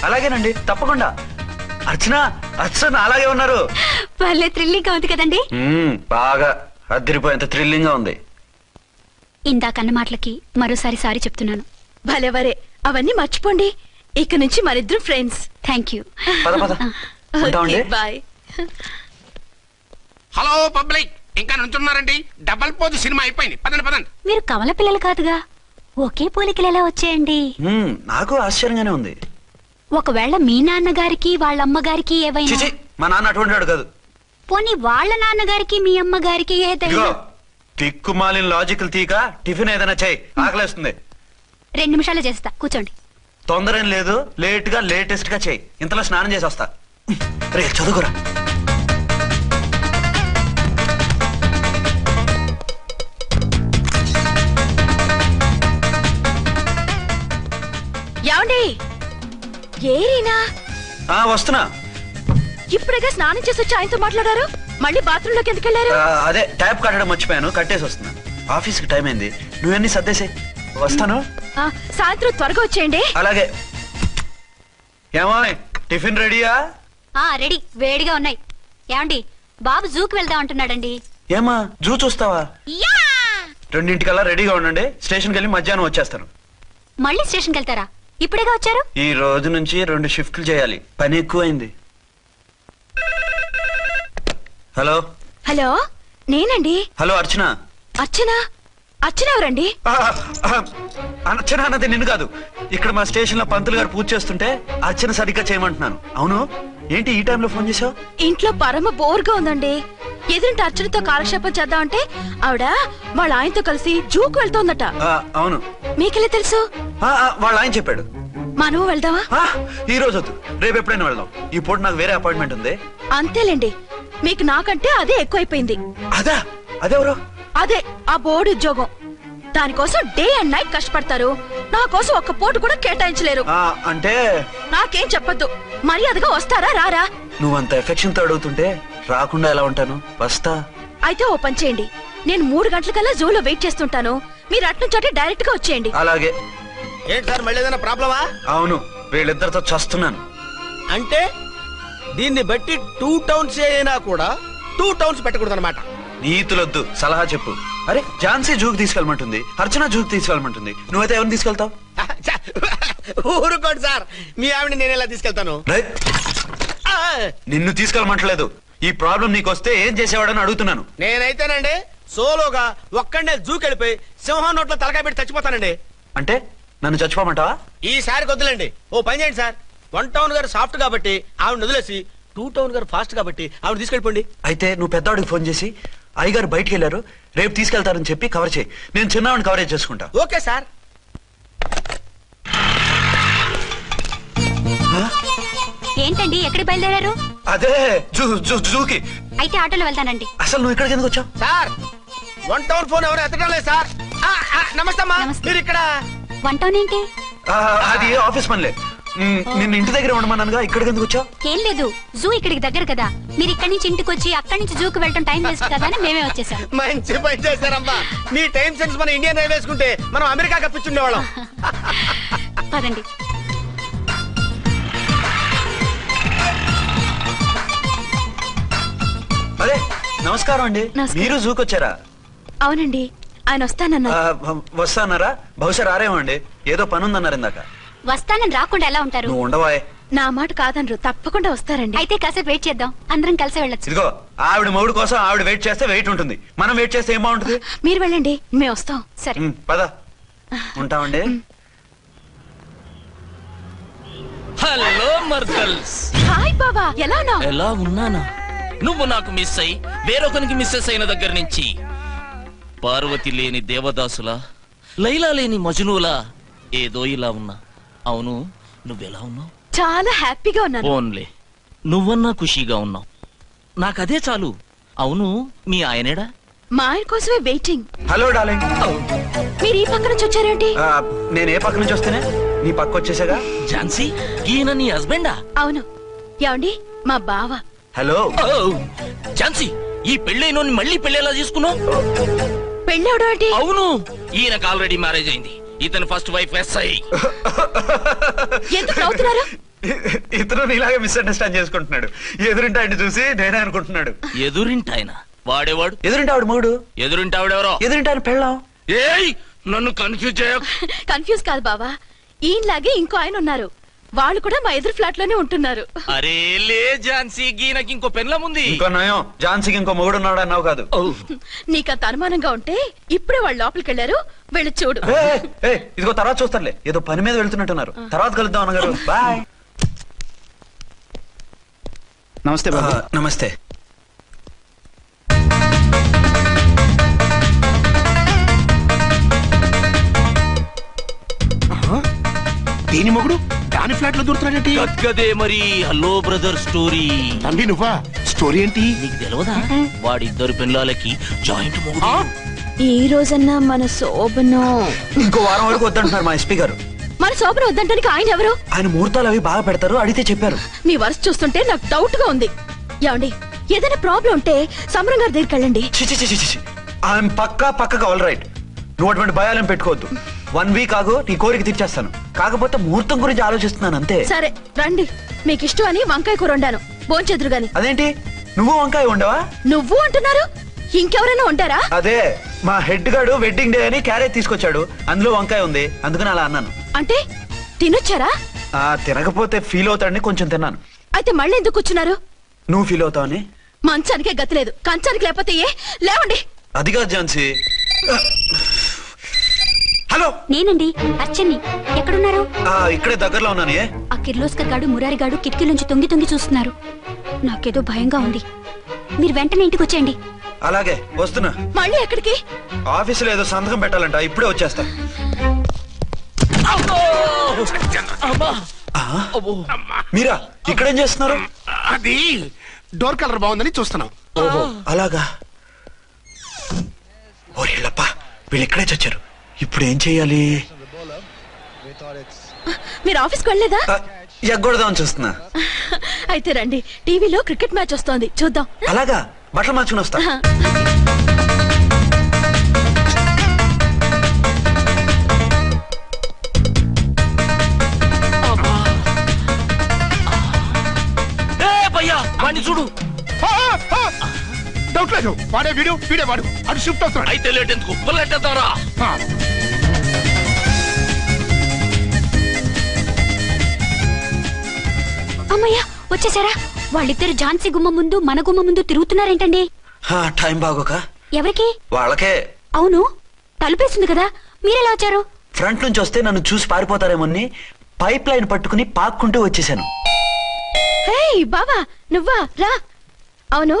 అలాగేనండి, తప్పకుండా. అర్చన అలాగే ఉన్నారు. వాళ్ళే థ్రిల్లింగ్ గా ఉంది కదండి. బాగా అదిరిపోయేంత థ్రిల్లింగ్ గా ఉంది. ఇందాకన్న మాటలకి మరోసారి సారీ చెప్తున్నాను. భలేవరే, అవన్నీ మర్చిపోండి. ఇక నుంచి మరిద్దరం friends. Thank you. Bye. Hello public, ఇంకా నుంచున్నారండి? డబల్ పోజ్ సినిమా అయిపోయింది, పదండి పదండి. మీరు కమల పిల్లలు కాదుగా, ఒకే పోలికలు ఎలా వచ్చేయండి? నాకు ఆశ్చర్యంగానే ఉంది. ఒకవేళ మీ నాన్నగారికి వాళ్ళ అమ్మగారికి ఏవైనా? మా నాన్న అటువంటి వాడు కాదు. పోనీ వాళ్ళ నాన్నగారికి మీ అమ్మగారికి ఏదైనా? తిక్కుమాలిన లాజికల్ తీక టిఫిన్ ఏదైనా చేయి, ఆకలేస్తుంది. 2 నిమిషాలు చేస్తా, కూర్చోండి. తొందర ఏం లేదు, లేట్ గా లేటెస్ట్ గా చేయి. ఇంతలో స్నానం చేసి వస్తా. రే చదువుకురా. ఏమండి? ఏరీనా? వస్తున్నా. ఇప్పుడేగా స్నానం చేసి వచ్చి ఆయనతో మాట్లాడారు, మళ్ళీ బాత్రూమ్ లోకి ఎందుకు వెళ్ళారు? అదే ట్యాప్ కట్టడం మర్చిపోయాను, కట్టేసి వస్తున్నా. ఆఫీస్ కి టైం అయింది, నువ్వన్నీ సర్దేసే. వస్తాను. సాయంత్రం త్వరగా వచ్చేయండి. అలాగే. ఏమో టిఫిన్ రెడీయా? రెడీ, వేడిగా ఉన్నాయి. ఏమండి బాబు జూకి వెళ్దాం అంటున్నాడండి. ఏమా జూ చూస్తావా? 2:00కల్లా రెడీగా ఉండండి, స్టేషన్కి వెళ్ళి మధ్యాహ్నం వచ్చేస్తాను. మళ్ళీ స్టేషన్కి వెళ్తారా? ఇప్పుడేగా వచ్చారు. ఈ రోజు నుంచి 2 షిఫ్ట్లు చేయాలి, పని ఎక్కువైంది. హలో. హలో, నేనండి. హలో అర్చన. అర్చన ఎవరండి? అర్చన అన్నది నిన్ను కాదు. ఇక్కడ మా స్టేషన్ లో పంతులు గారు పూజ చేస్తుంటే అర్చన సరిగ్గా చేయమంటున్నాను. అవును, ఏంటి ఈ టైంలో ఫోన్ చేసావు? ఇంట్లో పరమ బోర్గా ఉందండి. ఎదురింటి అర్చనతో కాలక్షేపం చేద్దామంటే ఆవిడ వాళ్ళ ఆయనతో కలిసి జూకు వెళ్తోందట. అవును. మీకెళ్ళి తెలుసు? వాళ్ళ ఆయన చెప్పాడు. మనము వెళ్దామా? ఈ రోజు వద్దు, రేపు ఎప్పుడైనా వెళ్దాం. ఈ పూట నాకు వేరే అపాయింట్మెంట్ ఉంది. అంతేలేండి, మీకు నాకంటే అదే ఎక్కువైపోయింది. అదా? అదెవరు? అదే ఆ బోర్డు ఉద్యోగం. దానికోసం డే అండ్ నైట్ కష్టపడతారు. నా కోసం ఒక్క పోటు కూడా కేటాయించలేరు. అంటే నాకేం చెప్పొద్దు, మర్యాదగా వస్తారా రారా? నువ్వంత ఎఫెక్షన్ తో అడుగుతుంటే రాకుండా ఎలా ఉంటాను? వస్తా. అయితే ఓ పని చేయండి, నేను 3 గంటలకల్లా జూలో వెయిట్ చేస్తుంటాను. మీరు అట్నుంచోటి డైరెక్ట్ గా వచ్చేయండి. అలాగే. ఏంటి సార్, మళ్ళీ ఏదైనా ప్రాబ్లమా? అవును, వీళ్ళిద్దరితో చస్తున్నాను. అంటే దీన్ని బట్టి 2 టౌన్స్ అయినా కూడా 2 టౌన్స్ పెట్టకూడదు అనమాట. నీతులొద్దు, సలహా చెప్పు. అరే, ఝాన్సీ జూకి తీసుకెళ్ళమంటుంది, అర్చన జూకి తీసుకెళ్ళమంటుంది. నువ్వైతే ఎవరిని తీసుకెళ్తావు? ఊరుకోండి సార్, మీ ఆవిడ నేను ఎలా తీసుకెళ్తాను? నిన్ను తీసుకెళ్ళమంటలేదు. ఈ ప్రాబ్లం నీకొస్తే ఏం చేసేవాడని అడుగుతున్నాను. నేనైతేనండి సోలోగా ఒక్కడే జూకెళ్ళిపోయి సింహం నోట్లో తలకాయ పెట్టి చచ్చిపోతానండి. అంటే నన్ను చచ్చిపోమంటావా? ఈసారి వద్దులండి. ఓ పని చేయండి సార్, 1 టౌన్ గారు సాఫ్ట్ కాబట్టి ఆవిడ వదిలేసి 2 టౌన్ గారు ఫాస్ట్ కాబట్టి ఆవిడ తీసుకెళ్ళిపోండి. అయితే నువ్వు పెద్దవాడికి ఫోన్ చేసి అయ్యగారు బయటికి వెళ్ళారు, రేపు తీసుకెళ్తారని చెప్పి కవర్ చేయి. నేను చిన్నవాడిని కవరేజ్ చేసుకుంటా. Okay sir. ఏంటండి ఎక్కడికి బయలుదేరారు? అదే జూకి. అయితే ఆటోలో వెళ్తానండి. అసలు నువ్వు ఇక్కడికి ఎందుకు వచ్చావు? సార్, 1 టౌన్ ఫోన్ ఎవరు ఎత్తడం లేదు సార్. నమస్తే అమ్మా. మీరు ఇక్కడ 1 టౌన్ ఏంటి? అది ఆఫీస్ పనిలే. నిన్ను ఇంటి దగ్గర ఉండమన్నానుగా, ఇక్కడికి ఎందుకు వచ్చావు? ఏం లేదు, జూ ఇక్కడికి దగ్గర కదా. మీరు ఇక్కడి నుంచి ఇంటికి వచ్చి అక్కడి నుంచి జూకి వెళ్ళటం టైం వేస్ట్ కదా అని మేమే వచ్చేసాం. మంచి పని చేశారమ్మా. మీ టైం సెన్స్ మన ఇండియన్ రైల్వేస్ కుంటే మనం అమెరికా కప్పించుండేవాళ్ళం. పదండి. అదే, నమస్కారం అండి. మీరు జూకి వచ్చారా? అవునండి, ఆయన వస్తానన్నారు. వస్తానారా? బహుశా రారేమో అండి, ఏదో పని ఉందన్నారు ఇందాక. వస్తానని రాకుండా ఎలా ఉంటారు? నువ్వు ఉండవాయ్. నా మాట కాదనరు, తప్పకుండా వస్తారండి. అయితే కాసేపు వెయిట్ చేద్దాం, అందరం కలిసి వెళ్ళొచ్చు. ఇదిగో, ఆవిడ మౌడు కోసం ఆవిడ వెయిట్ చేస్తే వెయిట్ ఉంటుంది, మనం వెయిట్ చేస్తే ఏం బాగుంటుంది? మీరు వెళ్ళండి, మేము వస్తాం. సరే పద. ఉంటామండి. హలో మర్దల్స్. హాయ్ బాబా, ఎలా ఉన్నావు? ఎలా ఉన్నానా? నువ్వు నాకు మిస్ అయి వేరొకరికి మిస్సెస్ అయిన దగ్గర నుంచి పార్వతి లేని దేవదాసులా, లైలా లేని మజునులా ఏదో ఇలా ఉన్నా. అవును, నువ్వెలా ఉన్నావు? చాలా హ్యాపీగా ఉన్నాను. ఓన్లే నువ్వన్నా ఖుషీగా ఉన్నావు, నాకదే చాలు. అవును, మీ ఆయనేడా? మా ఆయన కోసమే వెయిటింగ్. Hello darling. మీరు ఈ పక్క నుంచి వచ్చారేంటి? నేను ఏ పక్క నుంచి వస్తేనే నీ పక్క వచ్చేసాగా. ఝాన్సీ, ఈయన నీ హస్బెండా? అవును. ఏమండి, మా బావ. హలో. ఝాన్సీ, ఈ పెళ్ళైనోని మళ్ళీ పెళ్ళేలా చేసుకున్నావు? పెళ్ళవడం ఏంటి? అవును, ఈయనకు ఆల్రెడీ మ్యారేజ్ అయింది. ఇతను ఫస్ట్ వైఫ్ ఎస్ఐ. ఎందుకు నవ్వుతున్నారు? ఇతను నీలాగే మిస్అండర్స్టాండ్ చేసుకుంటున్నాడు. ఎదురింటి ఆయన చూసి నేనే అనుకుంటున్నాడు. ఎదురింటి ఆయన వాడేవాడు? ఎదురింటి ఆవిడ మూడు. ఎదురింటి ఆవిడెవరో? ఎదురింటి ఆయన పెళ్ళాం. ఏయ్, నన్ను కన్ఫ్యూజ్ చేయ. కన్ఫ్యూజ్ కాదు బావా, ఈయనలాగే ఇంకో ఆయన ఉన్నారు. వాళ్ళు కూడా మా ఎదురు ఫ్లాట్ లోనే ఉంటున్నారు. అరే లే ఝాన్సీ, గీనకి ఇంకో పెళ్ళం ఉంది. ఇంకో నయం, ఝాన్సీకి ఇంకో మొగుడు ఉన్నాడు అన్నావు కాదు. నీకంత అనుమానంగా ఉంటే ఇప్పుడే వాళ్ళు లోపలికి వెళ్ళారు, వెళ్ళి చూడు. ఇదిగో తర్వాత చూస్తారులే, ఏదో పని మీద వెళ్తున్నట్టున్నారు. తర్వాత కలుద్దాం అన్నగారు. బాయ్. నమస్తే బాబు. నమస్తే. దీని మొగుడు దాని ఫ్లాట్ లో దూరుతున్నాడేంటి? కదే మరి. Hello brother story. తండ్రి నువ్వా? స్టోరీ ఏంటి? నీకు తెలియదా? వాడిద్దరు పిల్లలకి జాయింట్ మొగుడు. ఈ రోజన్నా మన శోభను ఇంకో వారం వరకు వద్దంటున్నారు మా ఎస్పీ గారు. మన శోభను వద్దంటానికి ఆయన ఎవరు? ఆయన ముహూర్తాలు అవి బాగా పెడతారు, అడిగితే చెప్పారు. మీ వరుస చూస్తుంటే నాకు డౌట్ గా ఉంది. ఏమండి, ఏదైనా ప్రాబ్లం ఉంటే సమరం గారి దగ్గరికి వెళ్ళండి. ఆయన పక్కగా ఆల్ రైట్. నువ్వు అటువంటి భయాలను పెట్టుకోవద్దు. 1 వీక్ ఆగు, నీ కోరిక తీర్చేస్తాను. కాకపోతే ముహూర్తం గురించి ఆలోచిస్తున్నాను అంతే. సరే రండి, మీకు ఇష్టం అని వంకాయ కూర వండాను, భోంచెదురు గాని. అదేంటి, నువ్వు వంకాయ ఉండవా? నువ్వు అంటున్నారు, ఇంకెవరైనా ఉంటారా? అదే, మా హెడ్ గాడు వెడ్డింగ్ డే అని క్యారేజ్ తీసుకొచ్చాడు, అందులో వంకాయ ఉంది, అందుకని అలా అన్నాను. అంటే తినొచ్చారా? తినకపోతే ఫీల్ అవుతాడని కొంచెం తిన్నాను. అయితే మళ్ళీ ఎందుకు కూర్చున్నారు? నువ్వు ఫీల్ అవుతావని. మంచానికే గతి లేదు, కంచానికి లేకపోతే ఏ? లేవండి. అది కాదు ఝాన్సీ. హలో, నేనండి అర్చన్ని. ఎక్కడున్నారు? ఇక్కడే దగ్గరలో ఉన్నానే. ఆ కిర్లోస్కర్ గాడు మురారి గాడు కిటికీ నుంచి తొంగి తొంగి చూస్తున్నారు. నాకేదో భయంగా ఉంది. మీరు వెంటనే ఇంటికి వచ్చేయండి. అలాగే వస్తున్నా. మళ్ళీ ఎక్కడికి? ఆఫీసులో ఏదో సంతకం పెట్టాలంట, ఇప్పుడే వచ్చేస్తా. మీరా ఇక్కడేం చేస్తున్నారు? అది డోర్ కలర్ బాగుందని చూస్తున్నాం. ఓహో అలాగా. ఓరేళ్ళప్ప, వీళ్ళు ఇక్కడే చచ్చారు. ఇప్పుడు ఏం చెయ్యాలి? మీరు ఆఫీస్కి వెళ్ళలేదా? ఎగ్గొడదామని చూస్తున్నా. అయితే రండి, టీవీలో క్రికెట్ మ్యాచ్ వస్తోంది, చూద్దాం. అలాగా, బట్టలు మార్చుకుని వస్తా. చూడు, డౌట్ లేదు, వాడే వీడు, వీడే వాడు. అటు షిఫ్ట్ అవుతాడు. అయితే లేట్ ఎందుకు, లేటేద్దాంరా. అమ్మయ్యా, వచ్చేసారా? వాళ్ళిద్దరు ఝాన్సీ గుమ్మ ముందు మన గుమ్మ ముందు తిరుగుతున్నారేంటండి? టైం బాగోక. ఎవరికి? వాళ్ళకే. అవును, తలుపేసింది కదా, మీరెలా వచ్చారు? ఫ్రంట్ నుంచి వస్తే నన్ను చూసి పారిపోతారేమోని పైప్ లైన్ పట్టుకుని పాక్కుంటూ వచ్చేసాను. బావా నువ్వా? రా. అవును,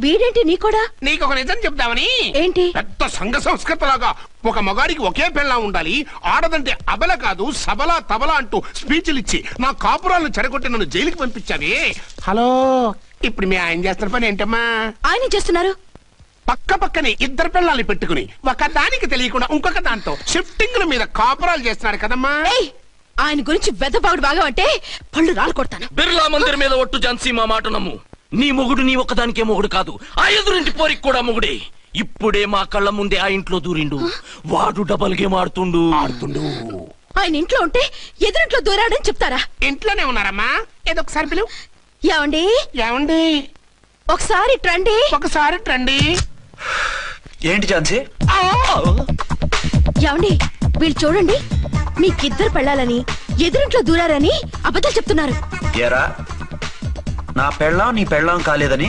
వీడేంటి నీ కూడా? నీకు ఒక నిజం చెప్తామని. ఏంటి? పెద్ద సంఘ సంస్కృతలాగా ఒక మగాడికి ఒకే పెళ్ళ ఉండాలి, ఆడదంటే అబల కాదు సబలా తబలా అంటూ స్పీచ్లు ఇచ్చి నా కాపురాలను చెడగొట్టి నన్ను జైలుకి పంపించావే. హలో, ఇప్పుడు మీ ఆయన చేస్తున్న పని ఏంటమ్మా? ఆయన చేస్తున్నారు పక్క పక్కనే ఇద్దరు పిల్లల్ని పెట్టుకుని ఒక దానికి తెలియకుండా ఇంకొక దాంతో షిఫ్టింగ్ల మీద కాపురాలు చేస్తున్నాడు కదమ్మా. ఆయన గురించి బెద్దబాగుడు బాగా అంటే పళ్ళు రాలు కొడతాను. బిర్లా మందిర్ మీద ఒట్టు ఝాన్సీ, మా మాట నమ్ము. నీ మొగుడు నీ ఒక్కదానికే మొగుడు కాదు, ఆ ఎదురింటి పోరికి కూడా మొగుడే. ఇప్పుడే మా కళ్ళ ముందే ఆ ఇంట్లో దూరిండు. వాడు డబల్ గేమ్ ఆడుతుండు. ఆయన ఇంట్లో ఉంటే ఎదురింట్లో దూరాడని చెప్తారా? ఇంట్లోనే ఉన్నారమ్మా. ఏదో ఒకసారి పిలువు. ఏమండి? ఏమండి? ఒకసారి ట్రండి. ఒకసారి ట్రండి. ఏంటి ఝాన్సీ? ఏమండి, వీళ్ళు చూడండి, మీకిద్దరు పెళ్ళాలని ఎదురింట్లో దూరారని అబద్ధాలు చెప్తున్నారు. ఎరా, నా పెళ్ళాం నీ పెళ్ళాం కాలేదని,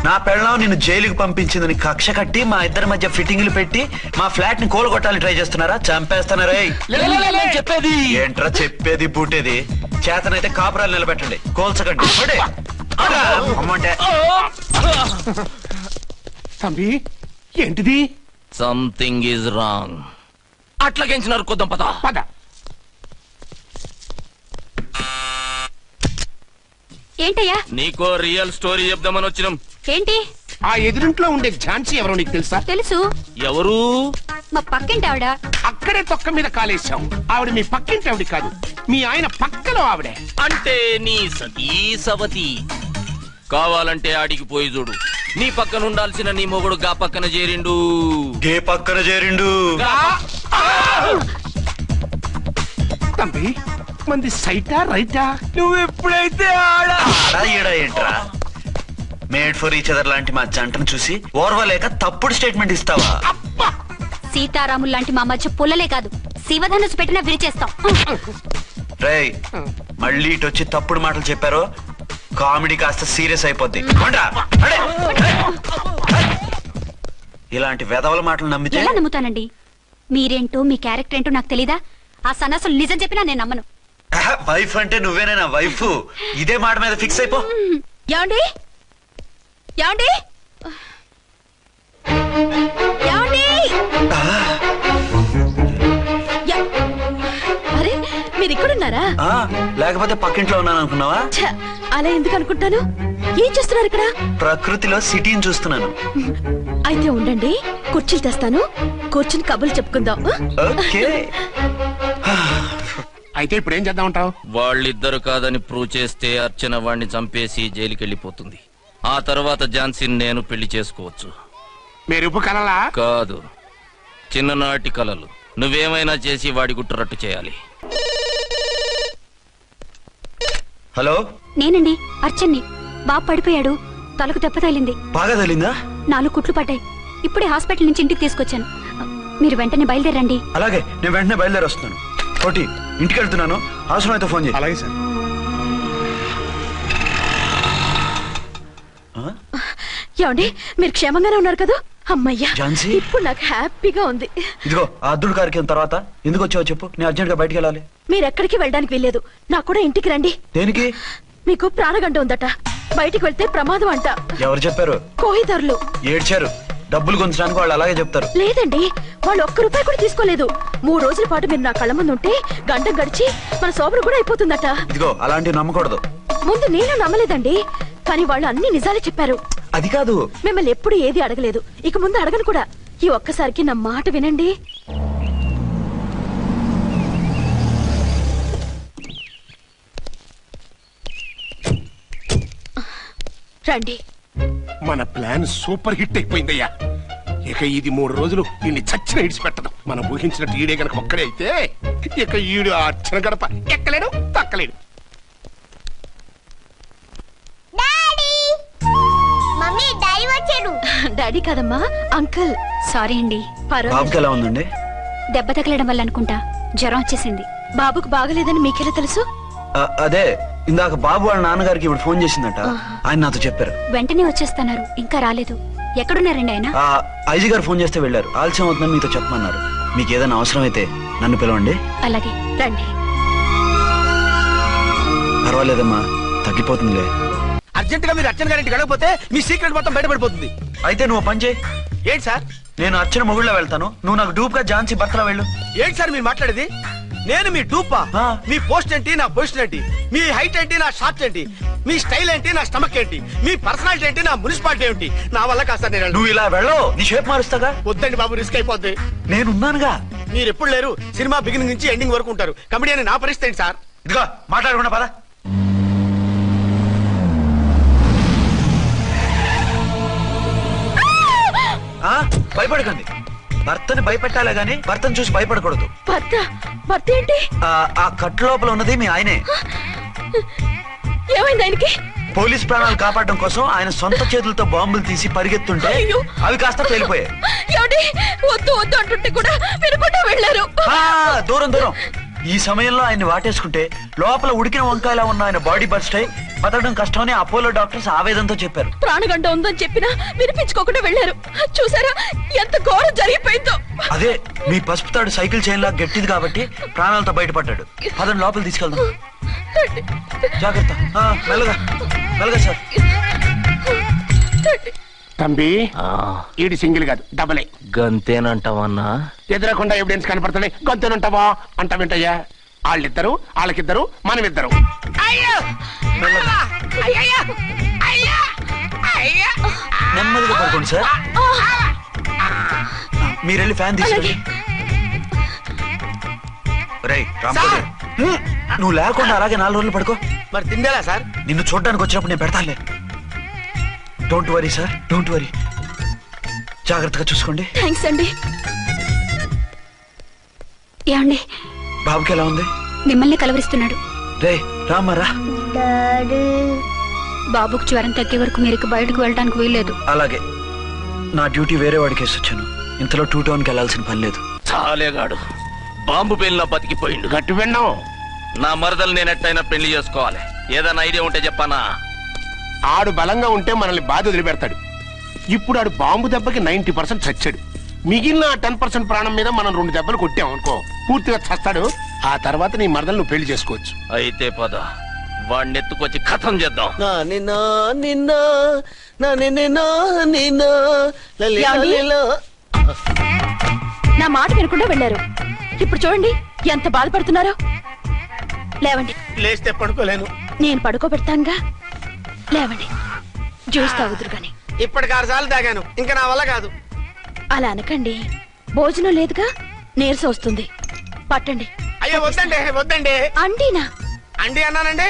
నా పెళ్ళాం నిన్ను జైలుకి పంపించిందని కక్ష కట్టి మా ఇద్దరి మధ్య ఫిట్టింగ్లు పెట్టి మా ఫ్లాట్ ని కోలగొట్టాలని ట్రై చేస్తున్నారా? చంపేస్తున్నారా? చెప్పేది ఏంట్రా చెప్పేది బూటేది? చేతనైతే కాపురాలు నిలబెట్టండి, కోల్చకండి. అమ్మంటే తంబి, ఏంటిది? Something is wrong. అట్లాగేంచినారు కొద్దాం, పద పద. ఏంటయ్యా? నీకో రియల్ స్టోరీ చెప్దామని వచ్చినాం. ఏంటి? ఆ ఎదురింట్లో ఉండే ఝాన్సీ ఎవరో నీకు తెలుసా? తెలుసు. ఎవరు? మా పక్కింటి ఆవిడ. అక్కడే తొక్క మీద కాలేశాం. ఆవిడ మీ పక్కింటి ఆవిడ కాదు, మీ ఆయన పక్కలో ఆవిడే. అంటే నీ సతీ సవతి. కావాలంటే ఆడికి పోయి చూడు, నీ పక్కన ఉండాల్సిన నీ మొగుడు గా పక్కన చేరిండు. గే పక్కన చేరిండు. తంబి, మంది సైటా రైటా? నువ్వు ఎప్పుడైతే ఆడా ఈడా ఏంట్రా? మేడ్ ఫర్ ఈచ్ అదర్ లాంటి మా జంటను చూసి ఓర్వలేక తప్పుడు స్టేట్మెంట్ ఇస్తావా? సీతారాములు లాంటి మా మధ్య పుల్లలే కాదు, శివధనుసు పెట్టినా విరిచేస్తాం. రేయ్, మళ్ళీ ఇటు వచ్చి తప్పుడు మాటలు చెప్పారో కామెడీ కాస్త సీరియస్ అయిపోద్ది. ఇలాంటి వెధవల మాటలు నమ్మితే ఎలా నమ్ముతానండి? మీరేంటో మీ క్యారెక్టర్ ఏంటో నాకు తెలీదా? ఆ సన్నాసులు నిజం చెప్పినా నేను నమ్మను. వైఫ్ అంటే నువ్వేనా వైఫ్? ఇదే మాట మీద ఫిక్స్ అయిపో. ఏమండి? ఏమండి? ఏమండి? అరే, మీరు ఇక్కడున్నారా? లేకపోతే పక్కింట్లో ఉన్నాను అనుకున్నావా? అలా ఎందుకు అనుకుంటాను? ఏం చేస్తున్నారు ఇక్కడ? ప్రకృతిలో సిటీని చూస్తున్నాను. అయితే ఉండండి, కుర్చీలు తెస్తాను, కూర్చుని కబుర్లు చెప్పుకుందాం. అయితే ఇప్పుడు ఏం చేద్దామంటావు? వాళ్ళిద్దరు కాదని ప్రూవ్ చేస్తే అర్చన వాణ్ణి చంపేసి జైలుకి వెళ్ళిపోతుంది. ఆ తర్వాత ఝాన్సీని నేను పెళ్లి చేసుకోవచ్చు. మీరు కలలా? కాదు, చిన్ననాటి కలలు. నువ్వేమైనా చేసి వాడి గుట్టు రట్టు చేయాలి. హలో, నేనండి అర్చన్ని. బాబు పడిపోయాడు, తలకు దెబ్బ తగిలింది. బాగా తగిలిందా? 4 కుట్లు పడ్డాయి. ఇప్పుడే హాస్పిటల్ నుంచి ఇంటికి తీసుకొచ్చాను. మీరు వెంటనే బయలుదేరండి. అలాగే, నేను వెంటనే బయలుదేరి వస్తున్నాను. కోటి, ఇంటికి వెళ్తున్నాను, అవసరమైతే ఫోన్ చేయి. అలాగే సార్. ఏమండి, మీరు క్షేమంగానే ఉన్నారు కదా? అమ్మయ్యా ఝాన్సీ? ఇప్పుడు నాకు హ్యాపీగా ఉంది. ఇదిగో ఆ అద్దుడు కార్యక్రమం తర్వాత ఎందుకు వచ్చావో చెప్పు, నేను అర్జెంట్ గా బయటికి వెళ్ళాలి. మీరెక్కడికి వెళ్ళడానికి వెళ్ళలేదు, నాకు కూడా ఇంటికి రండి. దేనికి? మీకు ప్రాణగంట ఉందట, బయటికి వెళ్తే ప్రమాదం అంట. ఎవరు చెప్పారు? కోహిదర్లు ఏడ్చారు. డబ్బులు గుంచడానికి వాళ్ళు అలాగే చెప్తారు. లేదండి, వాళ్ళు ₹1 కూడా తీసుకోలేదు. 3 రోజుల పాటు మీరు నా కళ్ళ ముందు ఉంటే గంట గడిచి మన శోభన కూడా అయిపోతుందట. ఇదిగో అలాంటివి నమ్మకూడదు. ముందు నేను నమ్మలేదండి, కానీ వాళ్ళు అన్ని నిజాలే చెప్పారు. అది కాదు, మిమ్మల్ని ఎప్పుడు ఏది అడగలేదు, ఇక ముందు అడగను కూడా. ఈ ఒక్కసారికి నా మాట వినండి. రండి. మన ప్లాన్ సూపర్ హిట్ అయిపోయిందయ్యా. ఇక ఇది 3 రోజులు ఈయన్ని చచ్చిన ఇడిచిపెట్టదు. మనం ఊహించినట్టు ఈడే గనక ఒక్కడే అయితే ఇక ఈడు ఆ అర్చన గడప ఎక్కలేడు తక్కలేడు. డాడీ కదమ్మా, అంకుల్. సారీ అండి. బాబుకి ఎలా ఉందండి? దెబ్బ తగలడం వల్ల అనుకుంటా జ్వరం వచ్చేసింది. బాబుకు బాగలేదని మీకెలా తెలుసు? అదే ఇందాక బాబు వాళ్ళ నాన్నగారికి ఇప్పుడు ఫోన్ చేసిందట, ఆయన నాతో చెప్పారు. వెంటనే వచ్చేస్తున్నారు, ఇంకా రాలేదు. ఎక్కడున్నారండి ఆయన? ఐజీ గారు ఫోన్ చేస్తే వెళ్ళారు. ఆలస్యం అవుతుందని మీతో చెప్పమన్నారు. మీకు ఏదైనా అవసరం అయితే నన్ను పిలవండి. అలాగే రండి. పర్వాలేదమ్మా, తగ్గిపోతుందిలే. అర్జెంట్ గా మీరు అర్చన గారింటికి వెళ్ళకపోతే మీ సీక్రెట్ మొత్తం బయటపడిపోతుంది. అయితే నువ్వు పని చేయి. ఏంటి సార్? నేను అర్చన మొగుళ్ళ వెళ్తాను, నువ్వు నాకు డూప్ గా ఝాన్సీ భర్తలా వెళ్ళు. ఏంటి సార్ మీరు మాట్లాడేది? నేను మీ డూపా? మీ పోస్ట్ ఏంటి, నా పొజిషన్ ఏంటి? మీ హైట్ ఏంటి, నా షార్ట్ ఏంటి? మీ స్టైల్ ఏంటి, నా స్టమక్ ఏంటి? మీ పర్సనాలిటీ ఏంటి, నా మున్సిపాలిటీ ఏంటి? నా వల్ల కాదు సార్. నేను నువ్వు ఇలా వెళ్ళవు, నీ షేప్ మారుస్తాగా. వద్దండి బాబు, రిస్క్ అయిపోద్ది. నేనున్నానుగా. మీరు ఎప్పుడు లేరు, సినిమా బిగినింగ్ నుంచి ఎండింగ్ వరకు ఉంటారు. కమెడియన్ నా పరిస్థితి ఏంటి సార్? ఇదిగో మాట్లాడకుండా పద. భయపడకండి, భర్తని భయపెట్టాలే గాని భర్తను చూసి భయపడకూడదు. భర్త ఏంటి? ఆ కట్టు లోపల ఉన్నది మీ ఆయనే. ఏమైంది ఆయనకి? పోలీస్ ప్రాణాలు కాపాడడం కోసం ఆయన సొంత చేతులతో బాంబులు తీసి పరిగెత్తుంటే అవి కాస్త పేలిపోయాయి. వద్దు వద్దు అంటుంటే కూడా వినకుండా వెళ్ళారు. దూరం దూరం. ఈ సమయంలో ఆయన్ని వాటేసుకుంటే లోపల ఉడికిన వంకాయలా ఉన్న ఆయన బాడీ బర్స్ట్ అయి బతకడం కష్టమని అపోలో డాక్టర్స్ ఆవేదనతో చెప్పారు. ప్రాణగంట ఉందని చెప్పినా వినిపించుకోకుండా వెళ్ళారు. చూసారా ఎంత ఘోరం జరిగిపోయిందో. అదే మీ పసుపు తాడు సైకిల్ చైన్ లా గట్టిది కాబట్టి ప్రాణాలతో బయటపడ్డాడు. పదని లోపల తీసుకెళ్దాం. జాగ్రత్త, మెల్లగా మెల్లగా సార్. తంబి, ఈడి సింగిల్ కాదు డబలే. గంతేనంటావన్నా? ఎదురకుండా ఎవిడెన్స్ కనపడుతుంది, గంతేనంటావా అంట వింటయ్యా. వాళ్ళిద్దరు, వాళ్ళకిద్దరు, మనమిద్దరు. నెమ్మదిగా పడుకోండి సార్. మీరెళ్ళి ఫ్యాన్ తీసుకోండి. నువ్వు లేకుండా అలాగే 4 రోజులు పడుకో. మరి తిండేలా సార్? నిన్ను చూడడానికి వచ్చినప్పుడు నేను పెడతానులే. Don't worry sir, don't worry. జాగ్రత్తగా చూసుకోండి. థ్యాంక్స్ అండి. ఏమండి, బాబుకి ఎలా ఉంది? మిమ్మల్ని కలవరిస్తున్నాడు. రే రామారా. బాబుకు జ్వరం తగ్గే వరకు మీరు బయటకు వెళ్ళడానికి వీల్లేదు. అలాగే. నా డ్యూటీ వేరే వాడికి వేసి వచ్చాను. ఇంతలో 2 టౌన్కి వెళ్ళాల్సిన పని లేదు. చాలేగాడు బాంబు పేలినా బతికిపోయిండు. గట్టి విన్నావు. నా మరదలు నేను ఎట్టయినా పెళ్లి చేసుకోవాలి. ఏదైనా ఐడియా ఉంటే చెప్పానా? ఆడు బలంగా ఉంటే మనల్ని బాధ వదిలిపెడతాడు. ఇప్పుడు ఆడు బాంబు దెబ్బకి 90% చచ్చాడు. మిగిలిన 10% ప్రాణం మీద మనం 2 దెబ్బలు కొట్టాం అనుకో, పూర్తిగా చస్తాడు. ఆ తర్వాత నీ మరదలు నువ్వు పెళ్లి చేసుకోవచ్చు. అయితే పద, వాడిని ఎత్తుకొచ్చి కథం చేద్దాం. నా మాట వినకుండా వెళ్ళారు. ఇప్పుడు చూడండి ఎంత బాధపడుతున్నారో. లేవండి. లేస్తే పడుకోలేను. నేను పడుకోబెడతానుగా. లేవండి, జ్యూస్ తాగుదురు గాని. ఇప్పటికి 6 సార్లు తాగాను, ఇంకా నా వల్ల కాదు. అలా అనకండి, భోజనం లేదుగా, నీరసం వస్తుంది. పట్టండి. అయ్యో వద్దండి, వద్దండి. అండినా? అండి అన్నానండి,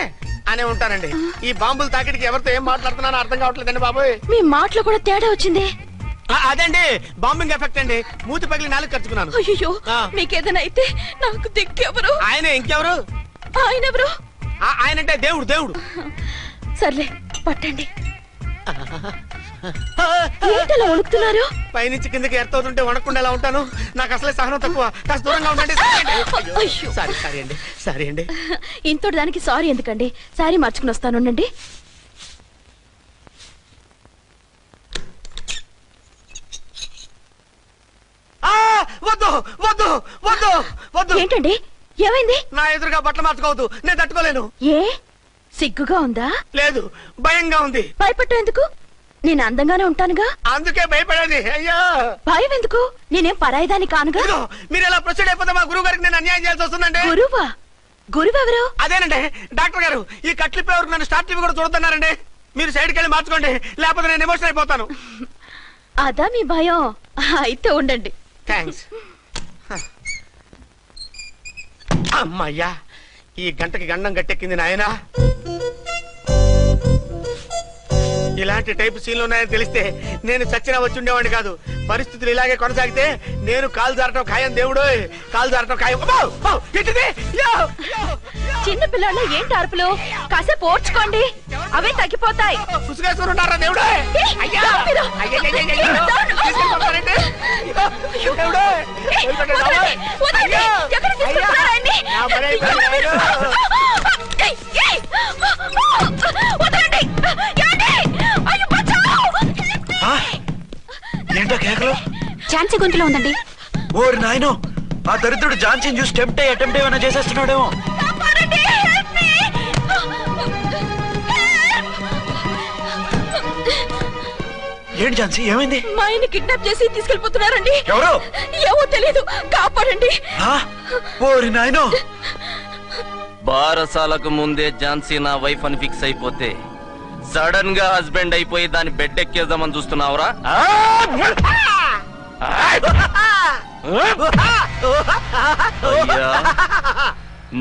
అనే ఉంటానండి. ఈ బాంబులు తాకిడికి ఎవరితో ఏం మాట్లాడుతున్నానో అర్థం కావట్లేదండి బాబోయ్. మీ మాటలో కూడా తేడా వచ్చింది. అదండి బాంబింగ్ ఎఫెక్ట్ అండి. మూతి పగిలి 4 ఖర్చుకున్నాను. అయ్యో, మీకేదైనా అయితే నాకు దిక్కెవరు? ఆయనే, ఇంకెవరు? ఆయనెవరు? ఆయనంటే దేవుడు. దేవుడు. సర్లే, పట్టండి. ఏంటలా వణుకుతున్నారు? పైనుంచి కిందకి ఎర్తవుతుంటే వణకుండా ఎలా ఉంటాను? నాకు అసలే సహనం తక్కువ. కాస్త దూరంగా ఉండండి. సారీ అండి. ఇంతటి దానికి సారీ ఎందుకండి? సారీ మార్చుకుని వస్తానుండండి. వద్దు వద్దు వద్దు వద్దు. ఏంటండి ఏమైంది? నా ఎదురుగా బట్టలు మార్చుకోవద్దు, నేను తట్టుకోలేను. ఏ సిగ్గుగా ఉందా? లేదు, భయంగా ఉంది. భయపట్టు ఎందుకు? నేను అందంగానే ఉంటానుగా. అందుకే భయపడేది. అయ్యో భయం ఎందుకు? నేనేం పరాయిదాన్ని కానుగా. మీరు ఎలా ప్రొసీడ్ అయిపోతే మా గురువు గారికి నేను అన్యాయం చేయాల్సి వస్తుందండి. గురువా? గురువెవరు? అదేనండి డాక్టర్ గారు. ఈ కట్లిప్పే వరకు నన్ను స్టార్ట్ టీవీ కూడా చూడొద్దన్నారండి. మీరు సైడ్కి వెళ్ళి మార్చుకోండి, లేకపోతే నేను ఎమోషన్ అయిపోతాను. అదా మీ భయం? అయితే ఉండండి. థ్యాంక్స్. అమ్మయ్యా, ఈ గంటకి గండం గట్టెక్కింది నాయనా. ఇలాంటి టైప్ సీన్లు ఉన్నాయని తెలిస్తే నేను చచ్చినా వచ్చి ఉండేవాడిని కాదు. పరిస్థితులు ఇలాగే కొనసాగితే నేను కాలు జారటం ఖాయం. దేవుడు, కాలు జారటం ఖాయం. చిన్న పిల్లలు ఏంటి అరుపులు? కాసేపు ఓర్చుకోండి, అవే తగ్గిపోతాయి. పుసుకేసుకుంటారా దేవుడు? ఏంటో కేకలు? ఝాన్సీ గొంతులో ఉందండి. ఓరి నాయనో, ఆ దరిద్రుడు ఝాన్సీని చూసి అటెంప్ట్ ఏమైనా చేసేస్తున్నాడేమో. ఏంటి ఝాన్సీ, ఏమైంది? మా ఆయన కిడ్నాప్ చేసి తీసుకెళ్లిపోతున్నారండి. ఎవరు? ఏమో తెలియదు, కాపాడండి. ఓరి నాయనో. బారసాలకు ముందే ఝాన్సీ నా వైఫ్ అని ఫిక్స్ అయిపోతే సడన్ గా హస్బెండ్ అయిపోయి దాన్ని బెడ్ ఎక్కేద్దామని చూస్తున్నావురా?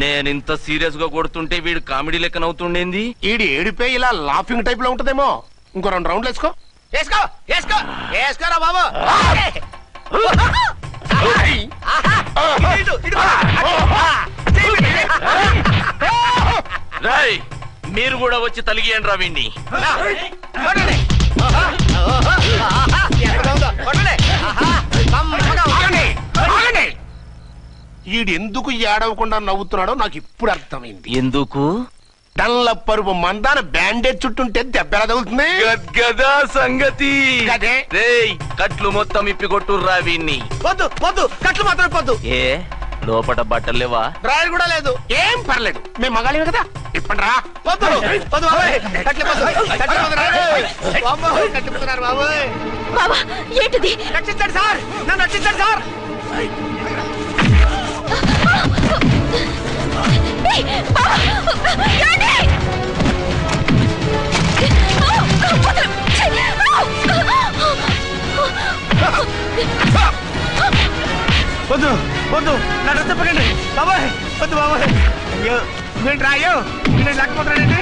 నేనింత సీరియస్ గా కొడుతుంటే వీడు కామెడీ లెక్కన అవుతుండేంది. ఈడి ఏడిపే ఇలా లాఫింగ్ టైప్ లో ఉంటదేమో. ఇంకో 2 రౌండ్లు వేసుకో. వేసుకో వేసుకో వేసుకోరా బాబు. రాయ్, మీరు కూడా వచ్చి తలిగియండి రా వీణ్ణి. ఈడు ఎందుకు ఏడవకుండా నవ్వుతున్నాడో నాకు ఇప్పుడు అర్థమైంది. ఎందుకు? డల్ల పరుపు మందాన బ్యాండేజ్ చుట్టుంటే దెబ్బ ఎలా తగులుతుంది? గద్గదా సంగతి. రేయ్, కట్లు మొత్తం ఇప్పి కొట్టుర్రా వీణ్ణి. వద్దు వద్దు, కట్లు మాత్రం ఇప్పొద్దు. ఏ లోపట బట్టలు లేవా? డ్రాయర్ కూడా లేదు. ఏం పర్లేదు, మేము మగాలేము కదా. ఇప్పండి రా. వద్దు వద్దు బాబాయ్, కట్టిపోతున్నారు బాబాయ్. బాబా ఏంటిది? రక్షించండి సార్, నన్ను రక్షించండి సార్. వద్దు వద్దు, నన్ను చెప్పకండి బాబాయ్. వద్దు బాబాయ్. అయ్యో ఏంటి రాయో, నేను లేకపోతున్నానండి.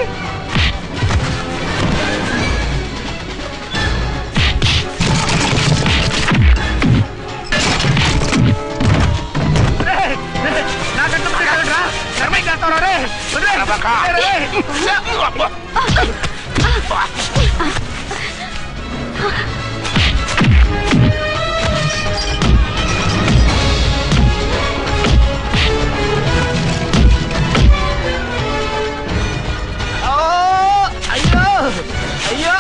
అయ్యో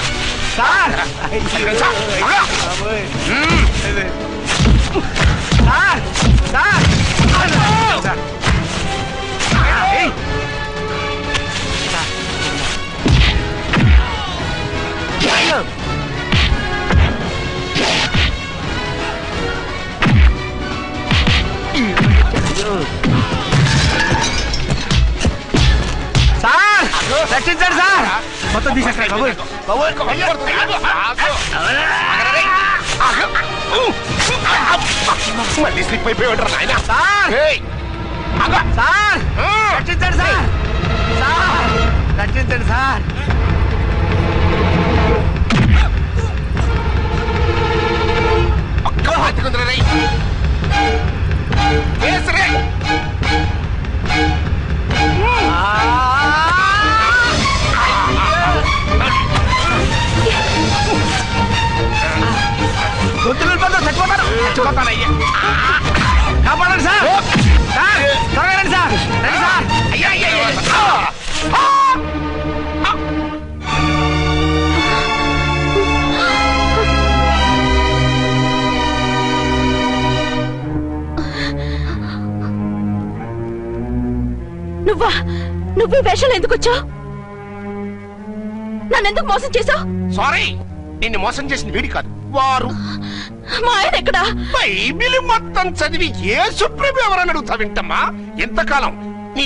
అయ్యో సార్, సార్ రక్షించండి సార్. మొత్తం తీసేస్తాను మళ్ళీ స్లిప్ అయిపోయి నాయన. సార్ సార్ రక్షించండి సార్. సార్ రక్షించండి సార్. కాపాడండి సార్. సార్ త్వరగా రండి సార్. రండి సార్. అయ్యా అయ్యా నువ్వు వేషాలు ఎందుకు వచ్చావు? నన్నెందుకు మోసం చేశావు? సారీ, నిన్ను మోసం చేసిన వీడి కాదు, వారు. మా ఆయన ఎక్కడా? బైబిల్ మొత్తం చదివి ఏ సుప్రీం ఎవరని అడుగుతా వింటమ్మా. ఎంతకాలం నీ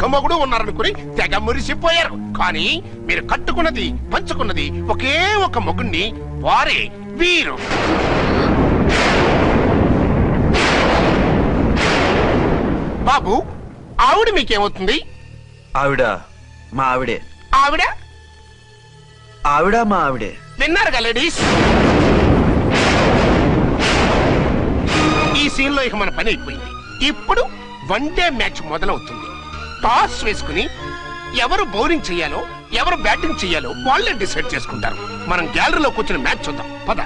కొమ్మగుడు ఉన్నారనుకుని తెగ మురిసిపోయారు. కానీ మీరు కట్టుకున్నది పంచుకున్నది ఒకే ఒక మొగుణ్ణి, వారే వీరు. బాబు, ఆవిడ మీకేమవుతుంది? ఆవిడ మా ఆవిడే. ఆవిడ ఆవిడ మా ఆవిడే. విన్నారుగా లేడీస్, ఈ సీన్ లో ఇక మన పని అయిపోయింది. ఇప్పుడు వన్ డే మ్యాచ్ మొదలవుతుంది. టాస్ వేసుకుని ఎవరు బౌలింగ్ చెయ్యాలో ఎవరు బ్యాటింగ్ చెయ్యాలో వాళ్ళే డిసైడ్ చేసుకుంటారు. మనం గ్యాలరీలో కూర్చుని మ్యాచ్ చూద్దాం పద.